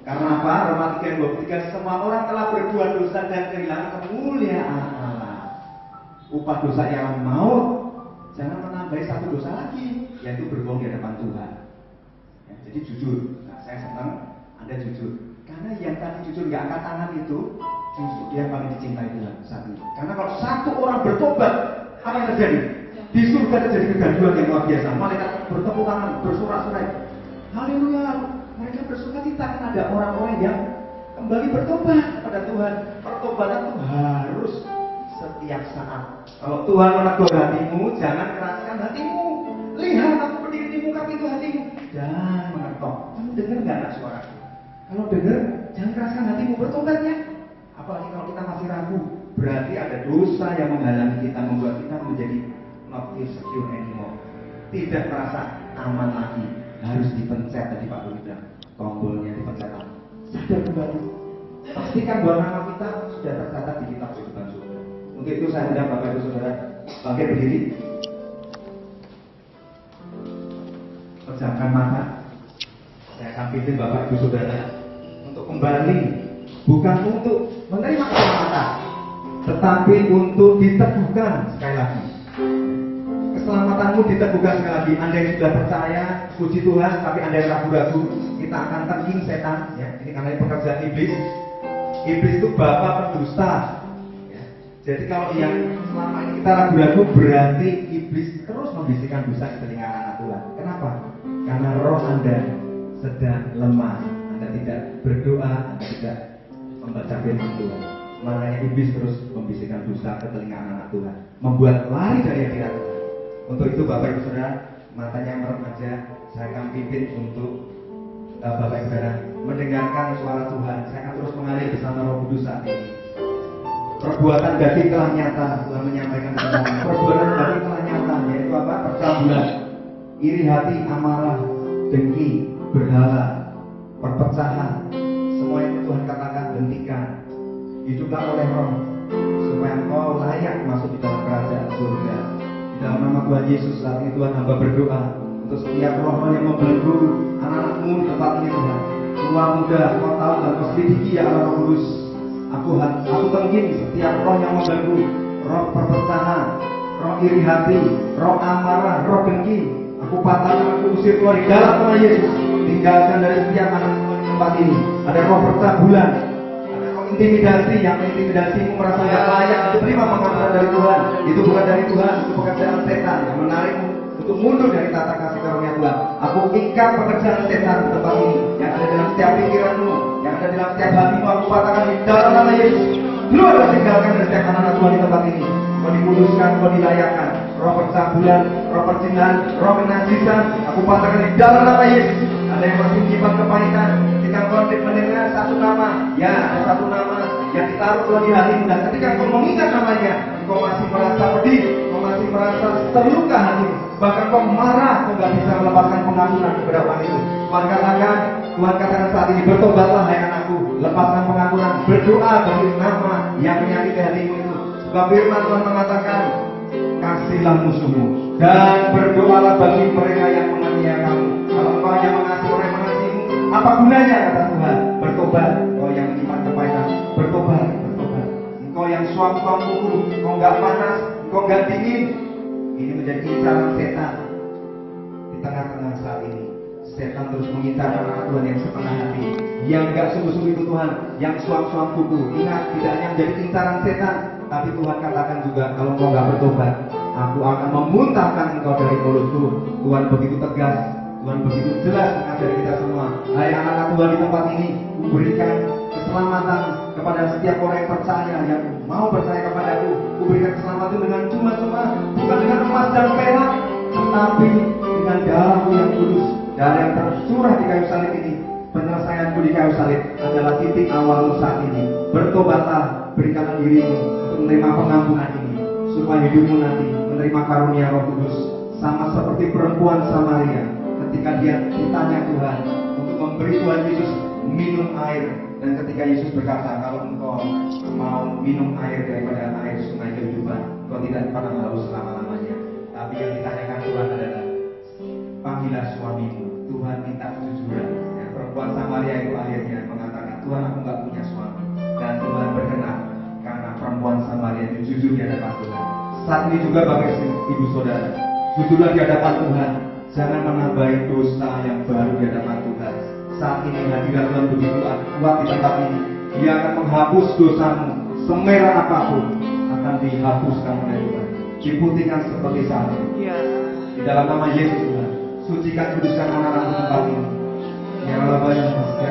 Speaker 3: Karena apa? Roma 3:23, semua orang telah berbuat dosa dan kehilangan kemuliaan Allah. Upah dosa yang maut, jangan menambahi satu dosa lagi, yaitu berbohong di hadapan Tuhan. Ya, jadi jujur. Nah, saya senang Anda jujur. Karena yang tadi jujur nggak angkat tangan itu, justru dia paling dicintai Tuhan saat ini. Karena kalau satu orang bertobat, apa yang terjadi? Di surga terjadi kegaduhan yang luar biasa. Malaikat bertepuk tangan, bersorak-sorai. Haleluya! Mereka bersuka cita karena ada orang-orang yang kembali bertobat kepada Tuhan. Pertobatan itu harus setiap saat. Kalau Tuhan menegur hatimu, jangan keraskan hatimu. Lihat aku berdiri di muka pintu hatimu. Jangan mengetok. Kamu dengar nggak anak suara? Kalau dengar, jangan keraskan hatimu, bertobat ya. Apalagi kalau kita masih ragu, berarti ada dosa yang menghalangi kita, membuat kita menjadi not feel secure anymore. Tidak merasa aman lagi. Harus dipencet tadi Pak Wida, tombolnya dipencet. Sadar kembali. Pastikan bahwa nama kita sudah tercatat di kitab kehidupan surga. Untuk itu saya undang Bapak Ibu Saudara bangkit berdiri. Pejamkan mata. Saya akan pimpin Bapak Ibu Saudara untuk kembali, bukan untuk menerima keselamatan, tetapi untuk diteguhkan sekali lagi. Keselamatanmu diteguhkan sekali lagi. Anda yang sudah percaya, puji Tuhan. Tapi Anda yang ragu-ragu, kita akan tagih setan. Ya, ini karena pekerjaan iblis. Iblis itu bapa pendusta. Ya. Jadi kalau yang selama ini kita ragu-ragu, berarti iblis terus membisikkan dosa di telinga anak Tuhan. Kenapa? Karena roh Anda sedang lemah. Anda tidak berdoa, Anda tidak membaca firman Tuhan. Makanya iblis terus membisikkan dosa ke telinga anak Tuhan, membuat lari dari hadirat Tuhan. Untuk itu Bapak Ibu Saudara, matanya merem aja. Saya akan pimpin untuk Bapak Ibu Saudara mendengarkan suara Tuhan. Saya akan terus mengalir bersama Roh Kudus saat ini. Perbuatan daging telah nyata, Tuhan menyampaikan semuanya. Perbuatan daging telah nyata, yaitu apa? Percabulan, iri hati, amarah, dengki, berhala, perpecahan. Semua yang Tuhan katakan hentikan. Hiduplah oleh Roh supaya engkau layak masuk di dalam kerajaan surga. Dalam nama Tuhan Yesus saat ini Tuhan hamba berdoa untuk setiap roh yang membelenggu anak-anakmu di tempat ini Tuhan. Tua muda, kau tahu dan kau selidiki ya Allah Roh Kudus. Aku tenggin setiap roh yang membelenggu, roh perpecahan, roh iri hati, roh amarah, roh dengki. Aku patahkan, aku usir keluar di dalam nama Yesus. Tinggalkan dari setiap anak di tempat ini. Ada roh percabulan, intimidasi yang mengintimidasimu merasa tidak layak untuk terima pengampunan dari Tuhan. Itu bukan dari Tuhan, itu pekerjaan setan yang menarikmu untuk mundur dari tata kasih karunia Tuhan. Aku ikat pekerjaan setan di tempat ini yang ada dalam setiap pikiranmu, yang ada dalam setiap hatimu. Aku katakan di dalam nama Yesus, keluar dan tinggalkan dari setiap anak Tuhan di tempat ini. Kau dikuduskan, kau dilayakkan. Roh percabulan, roh perzinahan, roh kenajisan, aku katakan di dalam nama Yesus. Ada yang masih menyimpan kepahitan ketika kau mendengar satu nama, ya ada satu nama yang ditaruh Tuhan di hatimu, dan ketika kau mengingat namanya, kau masih merasa pedih, kau masih merasa terluka hatimu, bahkan kau marah, kau gak bisa melepaskan pengampunan kepada orang itu. Tuhan katakan saat ini, bertobatlah hai anakku, lepaskan pengampunan, berdoa bagi nama yang menyakiti hatimu itu. Sebab firman Tuhan mengatakan, kasihlah musuhmu dan berdoalah bagi mereka yang menganiaya kamu. Kalau engkau hanya mengasihi orang yang mengasihimu, apa gunanya kata Tuhan? Bertobat. Engkau yang menyimpan kepahitan, bertobat. Engkau yang suam-suam kuku, engkau nggak panas, engkau nggak dingin. Ini menjadi incaran setan di tengah-tengah saat ini. Setan terus mengincar anak Tuhan yang setengah hati, yang nggak sungguh-sungguh itu Tuhan, yang suam-suam kuku. Ingat, tidak hanya menjadi incaran setan, tapi Tuhan katakan juga, kalau engkau nggak bertobat, aku akan memuntahkan engkau dari mulutku. Tuhan begitu tegas, Tuhan begitu jelas mengajari kita semua. Hai anak-anak Tuhan di tempat ini, kuberikan keselamatan kepada setiap orang yang percaya, yang mau percaya kepadaku. Kuberikan keselamatan dengan cuma-cuma, bukan dengan emas dan perak, tetapi dengan darahmu yang kudus, darah yang tercurah di kayu salib ini. Penyelesaianku di kayu salib adalah titik awalmu saat ini. Bertobatlah, berikanlah dirimu untuk menerima pengampunan ini, supaya hidupmu nanti menerima karunia Roh Kudus, sama seperti perempuan Samaria ketika dia ditanya Tuhan untuk memberi Tuhan Yesus minum air, dan ketika Yesus berkata, kalau engkau mau minum air daripada air sungai kehidupan, kau tidak pernah haus selama-lamanya. Tapi yang ditanyakan Tuhan adalah, panggillah suamimu. Tuhan minta kejujuran. Dan perempuan Samaria itu akhirnya mengatakan, Tuhan, aku nggak punya suami. Dan Tuhan berkenan karena perempuan Samaria itu jujur di hadapan Tuhan. Saat ini juga Bapak Ibu Saudara, jujurlah di hadapan Tuhan. Jangan menambahi dosa yang baru di hadapan Tuhan. Saat ini hadirat Tuhan begitu kuat di tempat ini. Dia akan menghapus dosamu, semerah apapun akan dihapuskan oleh Tuhan, diputihkan seperti salju. Di dalam nama Yesus Tuhan, sucikan, kuduskan anak-anak di tempat ini. Ya Allah, saya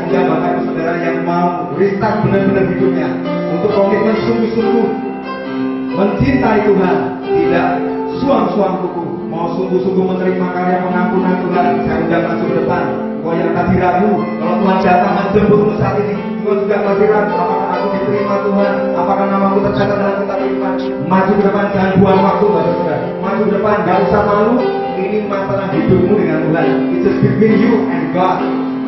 Speaker 3: undang Bapak Ibu Saudara yang mau restart benar-benar hidupnya, untuk komitmen sungguh-sungguh mencintai Tuhan, tidak suam-suam kuku, mau sungguh-sungguh menerima karya pengampunan Tuhan. Saya undang masuk ke depan. Kau yang tadi ragu, kalau Tuhan datang menjemputmu saat ini, kau juga masih ragu, apakah aku diterima Tuhan, apakah namaku tercatat dalam kitab firman. Maju ke depan, jangan buang waktu Bapak Saudara. Maju ke depan, gak usah malu. Ini masalah hidupmu dengan Tuhan. It's just between you and God.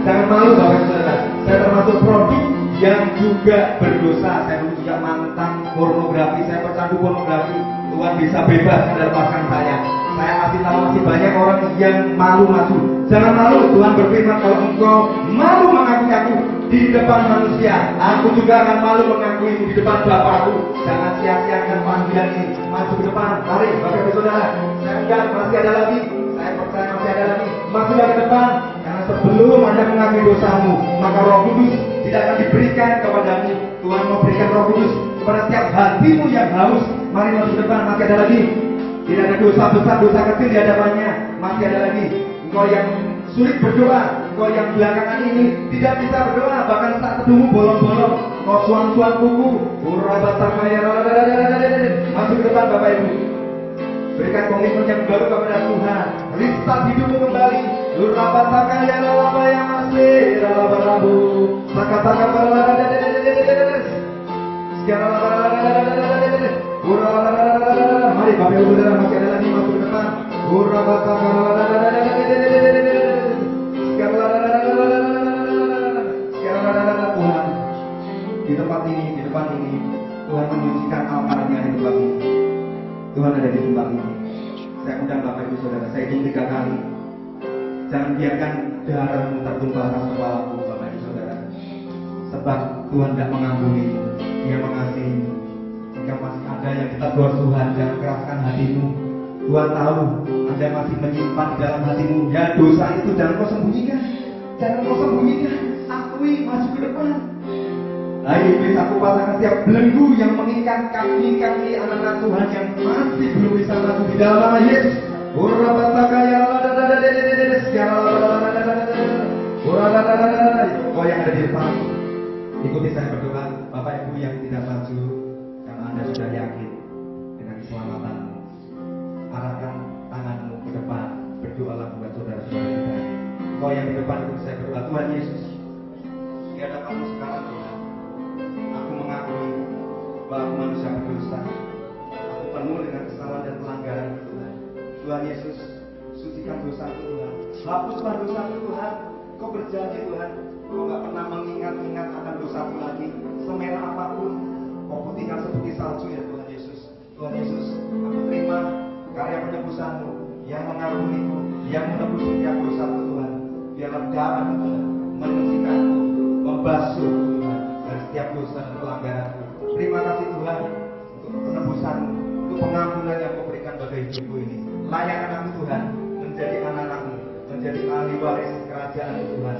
Speaker 3: Jangan malu Bapak Saudara. Saya termasuk produk yang juga berdosa. Saya dulu juga mantan pornografi. Saya pecandu pornografi. Tuhan bisa bebas melepaskan saya. Saya masih tahu masih banyak orang yang malu maju. Jangan malu. Tuhan berfirman, kalau engkau malu mengakui aku di depan manusia, aku juga akan malu mengakuimu di depan Bapakku. Jangan sia-siakan panggilan ini. Maju ke depan. Mari Bapak Ibu Saudara. Saya enggak, masih ada lagi. Saya percaya masih ada lagi. Majulah ke depan. Karena sebelum Anda mengakui dosamu, maka Roh Kudus tidak akan diberikan kepadamu. Tuhan mau berikan Roh Kudus kepada setiap hatimu yang haus. Mari maju ke depan. Masih ada lagi. Tidak ada dosa besar, dosa kecil di hadapannya. Masih ada lagi. Engkau yang sulit berdoa, engkau yang belakangan ini tidak bisa berdoa, bahkan saat teduhmu bolong-bolong, kau suang-suang kuku, masuk ke depan Bapak Ibu. Berikan komitmen yang baru kepada Tuhan. Restart hidupmu kembali. Mari Bapak Ibu Saudara, masih ada lagi, masuk ke depan. Tuhan, di tempat ini, di depan ini, Tuhan menyucikan amarahnya di tempat ini. Tuhan ada di tempat ini. Saya undang Bapak Ibu Saudara, saya hitung 3 kali. Jangan biarkan darahmu tertumpah atas kepalamu Bapak Ibu Saudara. Sebab Tuhan tidak mengampuni, Dia mengasihi. Jika masih ada yang kita keluar Tuhan, jangan keraskan hatimu. Tuhan tahu Anda masih menyimpan di dalam hatimu. Ya dosa itu jangan kau sembunyikan. Jangan kau sembunyikan. Akui, maju ke depan. Ayo iblis, aku patahkan setiap belenggu yang mengikat kaki-kaki anak-anak Tuhan yang masih belum bisa maju di dalam nama Yesus. Kau yang ada di depan, ikuti saya berdoa. Bapak Ibu yang tidak maju, karena Anda sudah yakin dengan keselamatanmu, arahkan tanganmu ke depan, berdoalah buat saudara-saudara kita. Kau yang di depan itu saya berdoa, Tuhan Yesus, di hadapanmu sekarang Tuhan, aku mengakui bahwa aku manusia berdosa, aku penuh dengan kesalahan dan pelanggaran Tuhan. Tuhan Yesus, sucikan dosaku Tuhan, hapuslah dosaku Tuhan. Kau berjanji Tuhan, kau gak pernah mengingat-ingat akan dosaku lagi, semerah apapun. Kau putihkan seperti salju ya Tuhan Yesus. Tuhan Yesus, aku terima karya penebusanmu yang mengampuniku, yang menebus setiap dosaku Tuhan. Biarlah darah Tuhan menyucikanku, membasuh Tuhan dari setiap dosa dan pelanggaranku. Terima kasih Tuhan untuk penebusanmu, untuk pengampunan yang kau berikan bagi hidupku ini. Layakkan aku Tuhan menjadi anak-anakmu, menjadi ahli waris kerajaan Tuhan.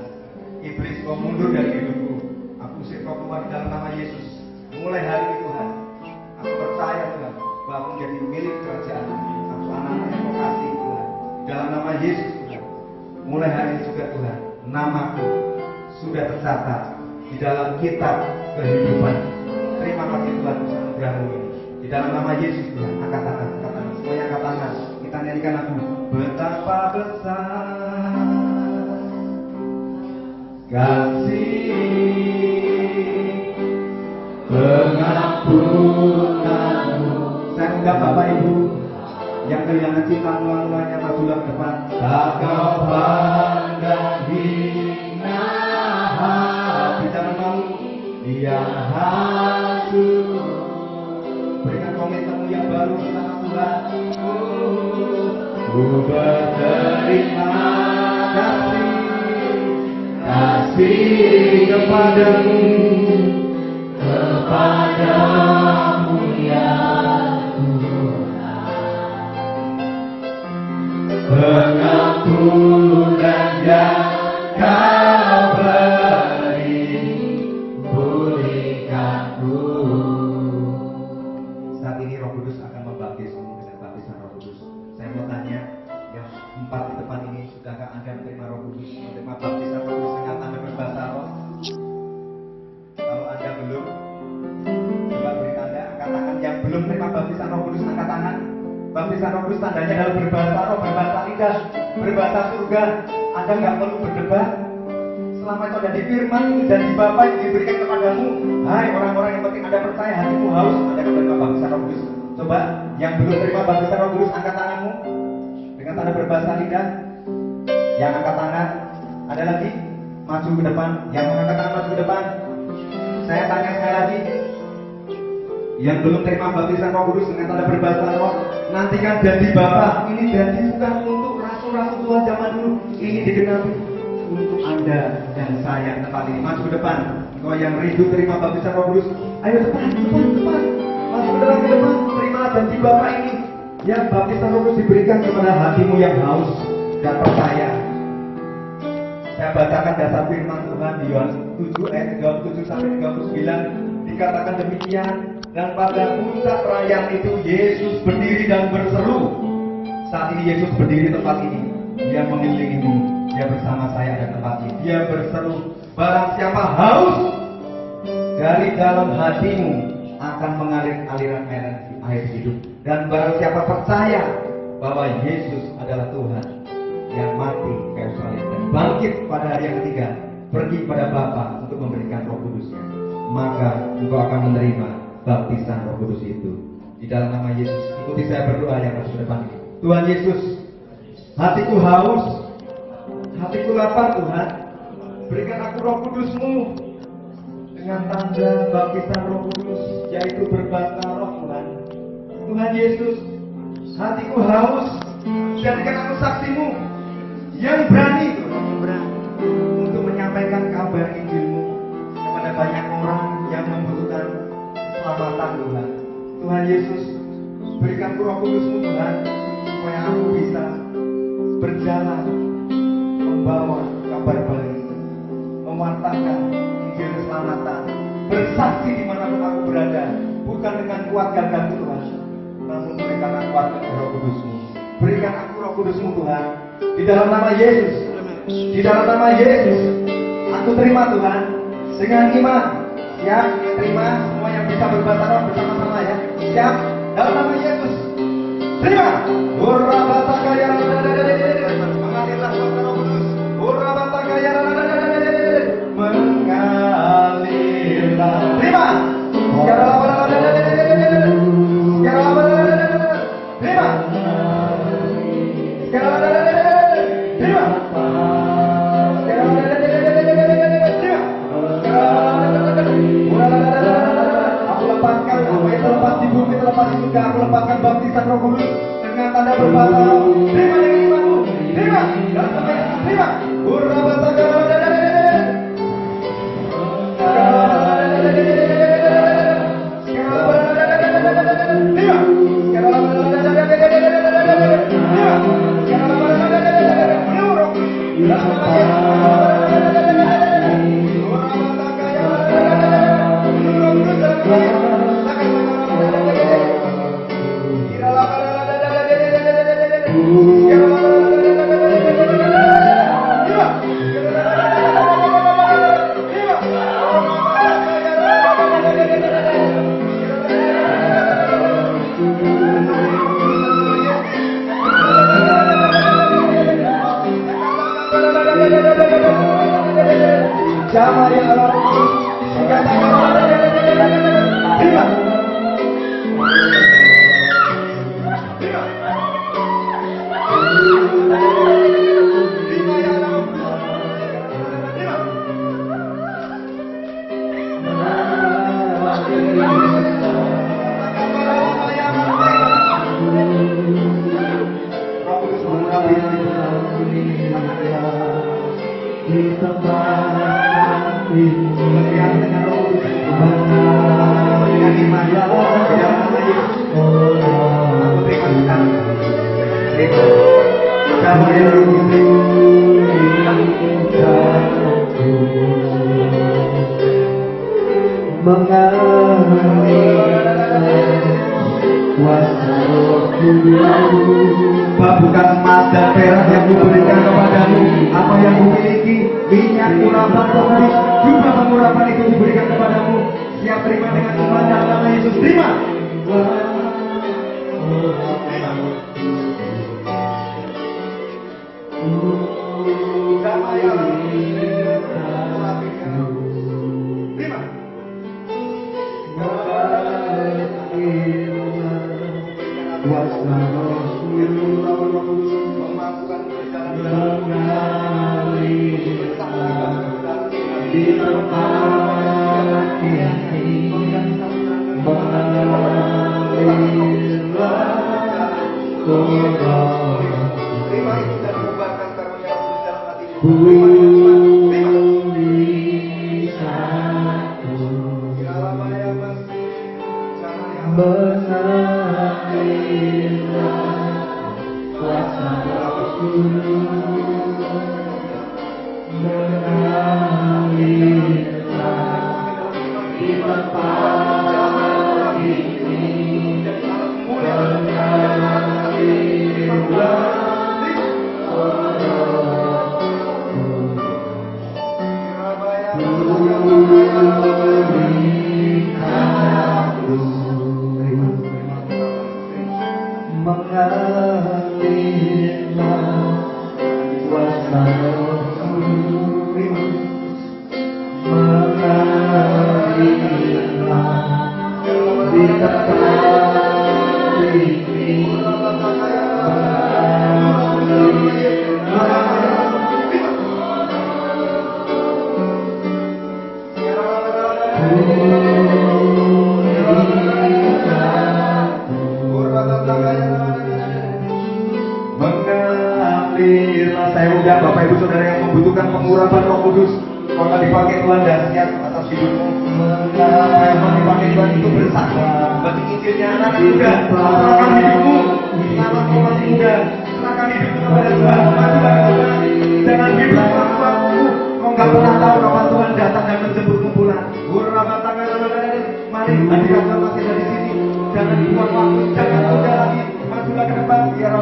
Speaker 3: Iblis, kau mundur dari hidupku. Aku usir kau keluar dalam nama Yesus. Mulai hari ini Tuhan, aku percaya Tuhan bahwa aku menjadi milik kerajaan. Aku anak-anak yang kau kasih Tuhan. Dalam nama Yesus Tuhan. Mulai hari ini juga Tuhan, namaku sudah tercatat di dalam kitab kehidupan. Terima kasih Tuhan untuk anugerah-Mu ini. Di dalam nama Yesus Tuhan, angkat tangan, semuanya angkat tangan. Kita nyanyikan lagu Betapa Besar Kasih Pengampunanmu. Saya undang Bapak Ibu yang kehilangan cinta mulia-mulianya, majulah ke depan. Tak kau pandang hina hati, jangan malu. Dia hancur. Berikan komitmenmu yang baru sama Tuhan. Ku berterima kasih kepadamu ya Tuhan. Pengampunan yang kau beri, pulihkanku. Saat ini Roh Kudus akan membaptismu dengan baptisan Roh Kudus. Saya mau tanya, yang 4 di depan ini, sudahkah Anda menerima Roh Kudus, menerima baptisan Roh Kudus dengan Anda berbahasa roh? Kalau Anda belum, coba beri tanda, angkat tangan. Yang belum menerima baptisan Roh Kudus, angkat tangan. Baptisan Roh Kudus tandanya adalah berbahasa roh, berbahasa lidah, berbahasa surga. Anda nggak perlu berdebat. selama itu ada di firman dan di Bapa yang diberikan kepadamu. Hai orang-orang yang penting Anda percaya, hatimu haus, Anda akan terima baptisan Roh Kudus. Coba yang belum terima baptisan Roh Kudus, angkat tanganmu dengan tanda berbahasa lidah. Yang angkat tangan, ada lagi, maju ke depan. Yang angkat tangan maju ke depan. Saya tanya sekali lagi, yang belum terima baptisan Roh Kudus dengan tanda berbahasa roh, nantikan janji Bapa. Ini janji bukan untuk rasul-rasul Tuhan zaman dulu. Ini digenapi untuk Anda dan saya tempat ini. Maju ke depan. Kalau yang rindu terima baptisan Roh Kudus, ayo depan. Maju ke depan. Terima janji Bapa ini. Yang baptisan Roh Kudus diberikan kepada hatimu yang haus dan percaya. Saya bacakan dasar firman Tuhan di Yohanes 7 ayat 37 sampai 39. Dikatakan demikian, dan pada puncak perayaan itu Yesus berdiri dan berseru. Saat ini Yesus berdiri di tempat ini. Dia mengelilingimu. Dia bersama saya ada tempat ini. Dia berseru, barang siapa haus, dari dalam hatimu akan mengalir aliran air hidup. Dan barang siapa percaya bahwa Yesus adalah Tuhan yang mati kayu salib dan bangkit pada hari yang ketiga, pergi pada Bapa untuk memberikan Roh Kudus-Nya, maka engkau akan menerima baptisan Roh Kudus itu. Di dalam nama Yesus, ikuti saya berdoa yang harus depan ini. Tuhan Yesus, hatiku haus, hatiku lapar Tuhan. Berikan aku Roh Kudus-Mu dengan tanda baptisan Roh Kudus, yaitu berbahasa roh Tuhan. Tuhan Yesus, hatiku haus, jadikan aku saksi-Mu yang berani Tuhan, untuk menyampaikan kabar Injil-Mu kepada banyak orang yang membutuhkan keselamatan Tuhan. Tuhan Yesus, berikan Roh Kudus-Mu Tuhan, supaya aku bisa berjalan membawa kabar baik, mewartakan Injil keselamatan, bersaksi dimanapun aku berada, bukan dengan kuat gagahku Tuhan, namun berikan aku kuat dengan Roh Kudus-Mu. Berikan aku Roh Kudus-Mu Tuhan, di dalam nama Yesus. Di dalam nama Yesus, aku terima Tuhan dengan iman. Siap, terima semua yang bisa berbahasa roh bersama-sama ya. Siap, dalam nama Yesus. Terima. Mengalirlah kuasa Roh Kudus. Mengalirlah. Terima. Terima. Aku lepaskan apa yang terlepas di bumi, terlepas di surga. Aku lepaskan baptisan Roh Kudus dengan tanda berbahasa roh. Terima dengan imanmu. Terima. Dan sampai terima. Bukan emas dan perak yang kuberikan kepadamu, apa yang kumiliki, minyak urapan Roh Kudus, juga pengurapan itu diberikan kepadamu. Siap terima dengan iman dalam nama Yesus. Terima. Terima. Terima itu dan membuatkan karunia Roh Kudus dalam hati. Terima saya undang Bapak Ibu Saudara yang membutuhkan pengurapan Roh Kudus, maka dipakai Tuhan dahsyat atas hidupmu. Memang dipakai Tuhan itu bersaksi bagi Injilnya anak muda. Serahkan hidupmu, anak orang muda. Serahkan hidupmu kepada Tuhan. Jangan hidup aku. Kau nggak pernah tahu kapan Tuhan datang dan menjemputmu pulang. Mari hadirkan masih dari sini. Jangan buang waktu, jangan tunda lagi. Majulah ke depan. Biar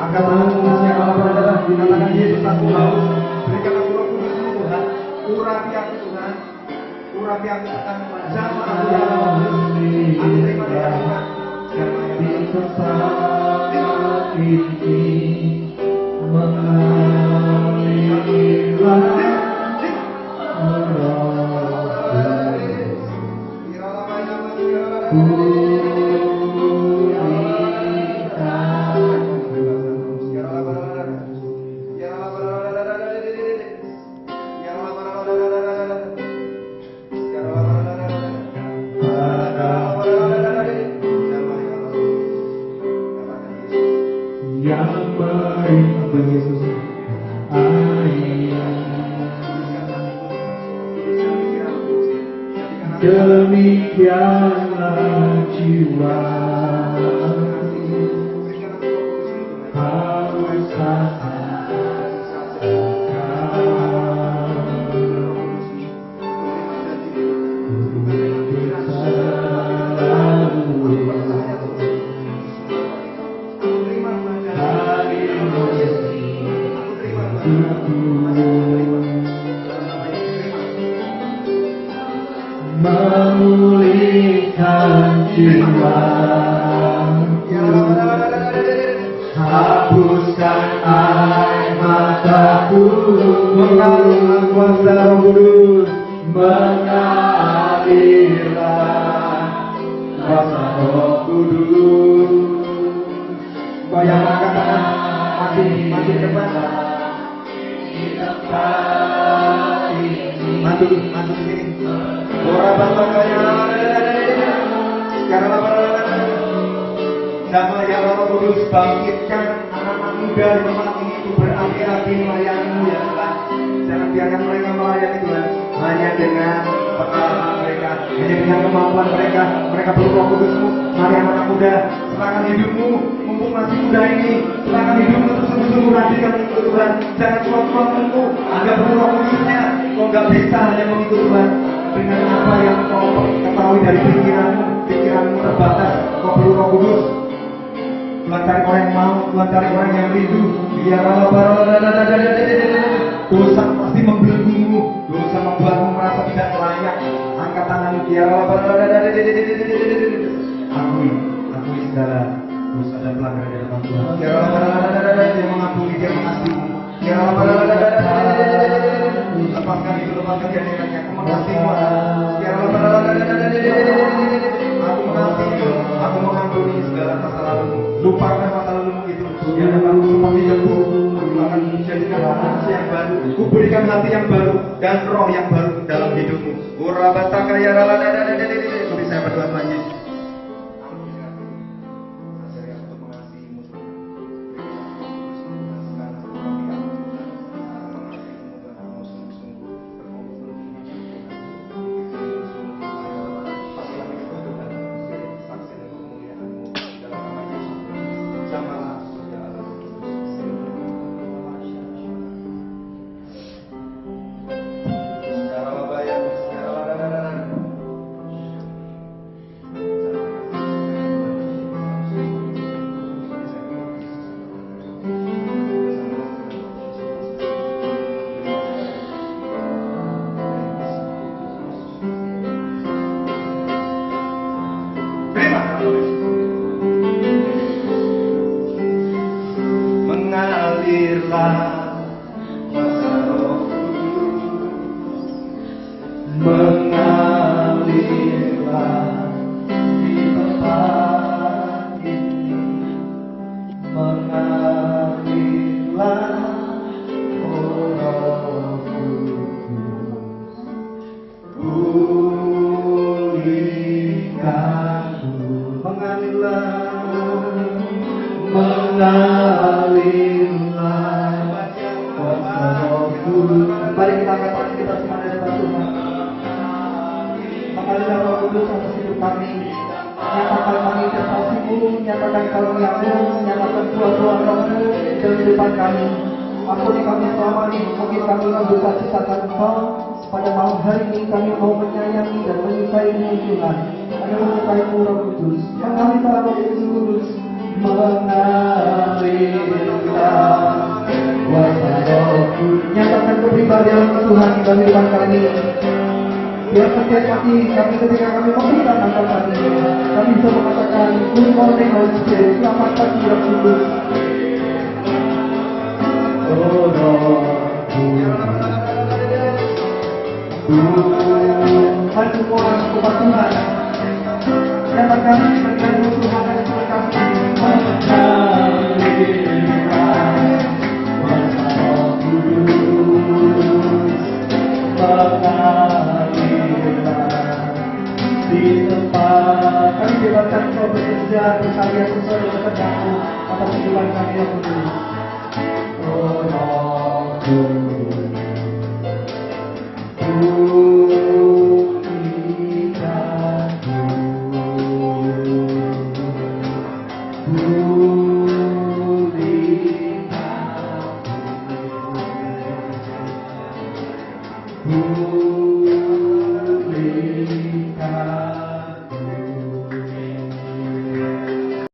Speaker 3: angkat tanganmu, dikatakan Yesus aku haus. Berikan aku Roh Kudus-Mu Tuhan. Urapi aku Tuhan. Urapi aku akan jama aku ya Roh Kudus. Aku terima ya Tuhan. Jama ya
Speaker 5: Demikianlah jiwa haus memulihkan jiwa, hapuskan air mataku, mengalirlah kuasa Roh Kudus, mengalirlah kuasa Roh Kudus.
Speaker 3: Bayangkan katakan maju depan. Maju di sini. Sama ya Roh Kudus, bangkitkan anak-anak muda di tempat ini itu berapi-api melayani ya Tuhan. Jangan biarkan mereka melayani Tuhan hanya dengan pengalaman mereka, hanya dengan kemampuan mereka. Mereka perlu Roh Kudus-Mu. Mari anak-anak muda, serahkan hidupmu mumpung masih muda ini. Serahkan hidupmu untuk sungguh-sungguh rajin mengikut Tuhan. Jangan cuma-cuma menunggu Anda perlu Roh Kudus-Nya. Kau nggak bisa hanya mengikut Tuhan dengan apa yang kau ketahui dari pikiranmu terbatas. Kau perlu Roh Kudus. Tuhan cari orang yang mau, Tuhan cari orang yang rindu. Biarlah dosa pasti membelenggumu, dosa membuatmu merasa tidak layak. Angkat tanganmu, biarlah akui segala dosa dan pelanggaran di hadapan Tuhan. Biarlah dia mengampuni, dia mengasihi. Biarlah lepaskan itu, lepaskan kehadirannya. Aku mengasihimu. Aku mengasihimu, aku mengampuni segala masa lalumu. Lupakan masa lalumu itu. Di hadapanku seperti debu. Aku akan menjadikan manusia yang baru. Kuberikan hati yang baru dan roh yang baru dalam hidupmu. Urabataka ya rala. Mari saya berdoa lagi. mengalirlah kuasa Roh Kudus, mengalirlah di tempat ini, mengalirlah oh Roh Kudus, pulihkanku, mengalirlah kuasa Roh Kudus.
Speaker 1: Mari kita angkat tangan kita semua dari atas Tuhan. Mengalirlah Roh Kudus atas hidup kami. Nyatakan manifestasi-Mu, nyatakan karunia-Mu, nyatakan buah-buah Roh-Mu dalam kehidupan kami. Ampuni kami selama ini, mungkin kami membuka sisakan Engkau. Pada malam hari ini kami mau menyayangi dan menyukai-Mu Tuhan. Kami menyukai-Mu Roh Kudus. Mengalirlah Roh Kudus, mengalirlah kuasa Roh Kudus. Nyatakan kepribadian Tuhan di dalam kehidupan kami. Biar setiap hati kami ketika kami meminta nama kami bisa mengatakan Good morning Holy Spirit, selamat pagi Roh Kudus. Oh Roh Kudus, Tuhan semua umat Tuhan, nyatakan dengan Tuhan dan Tuhan kami mengalirlah kuasa Roh Kudus, mengalirlah di tempat kami bebaskan Engkau bekerja berkarya sesuai dengan kehendakmu atas kehidupan kami yang kudus. Oh Roh Kudus, pulihkanku,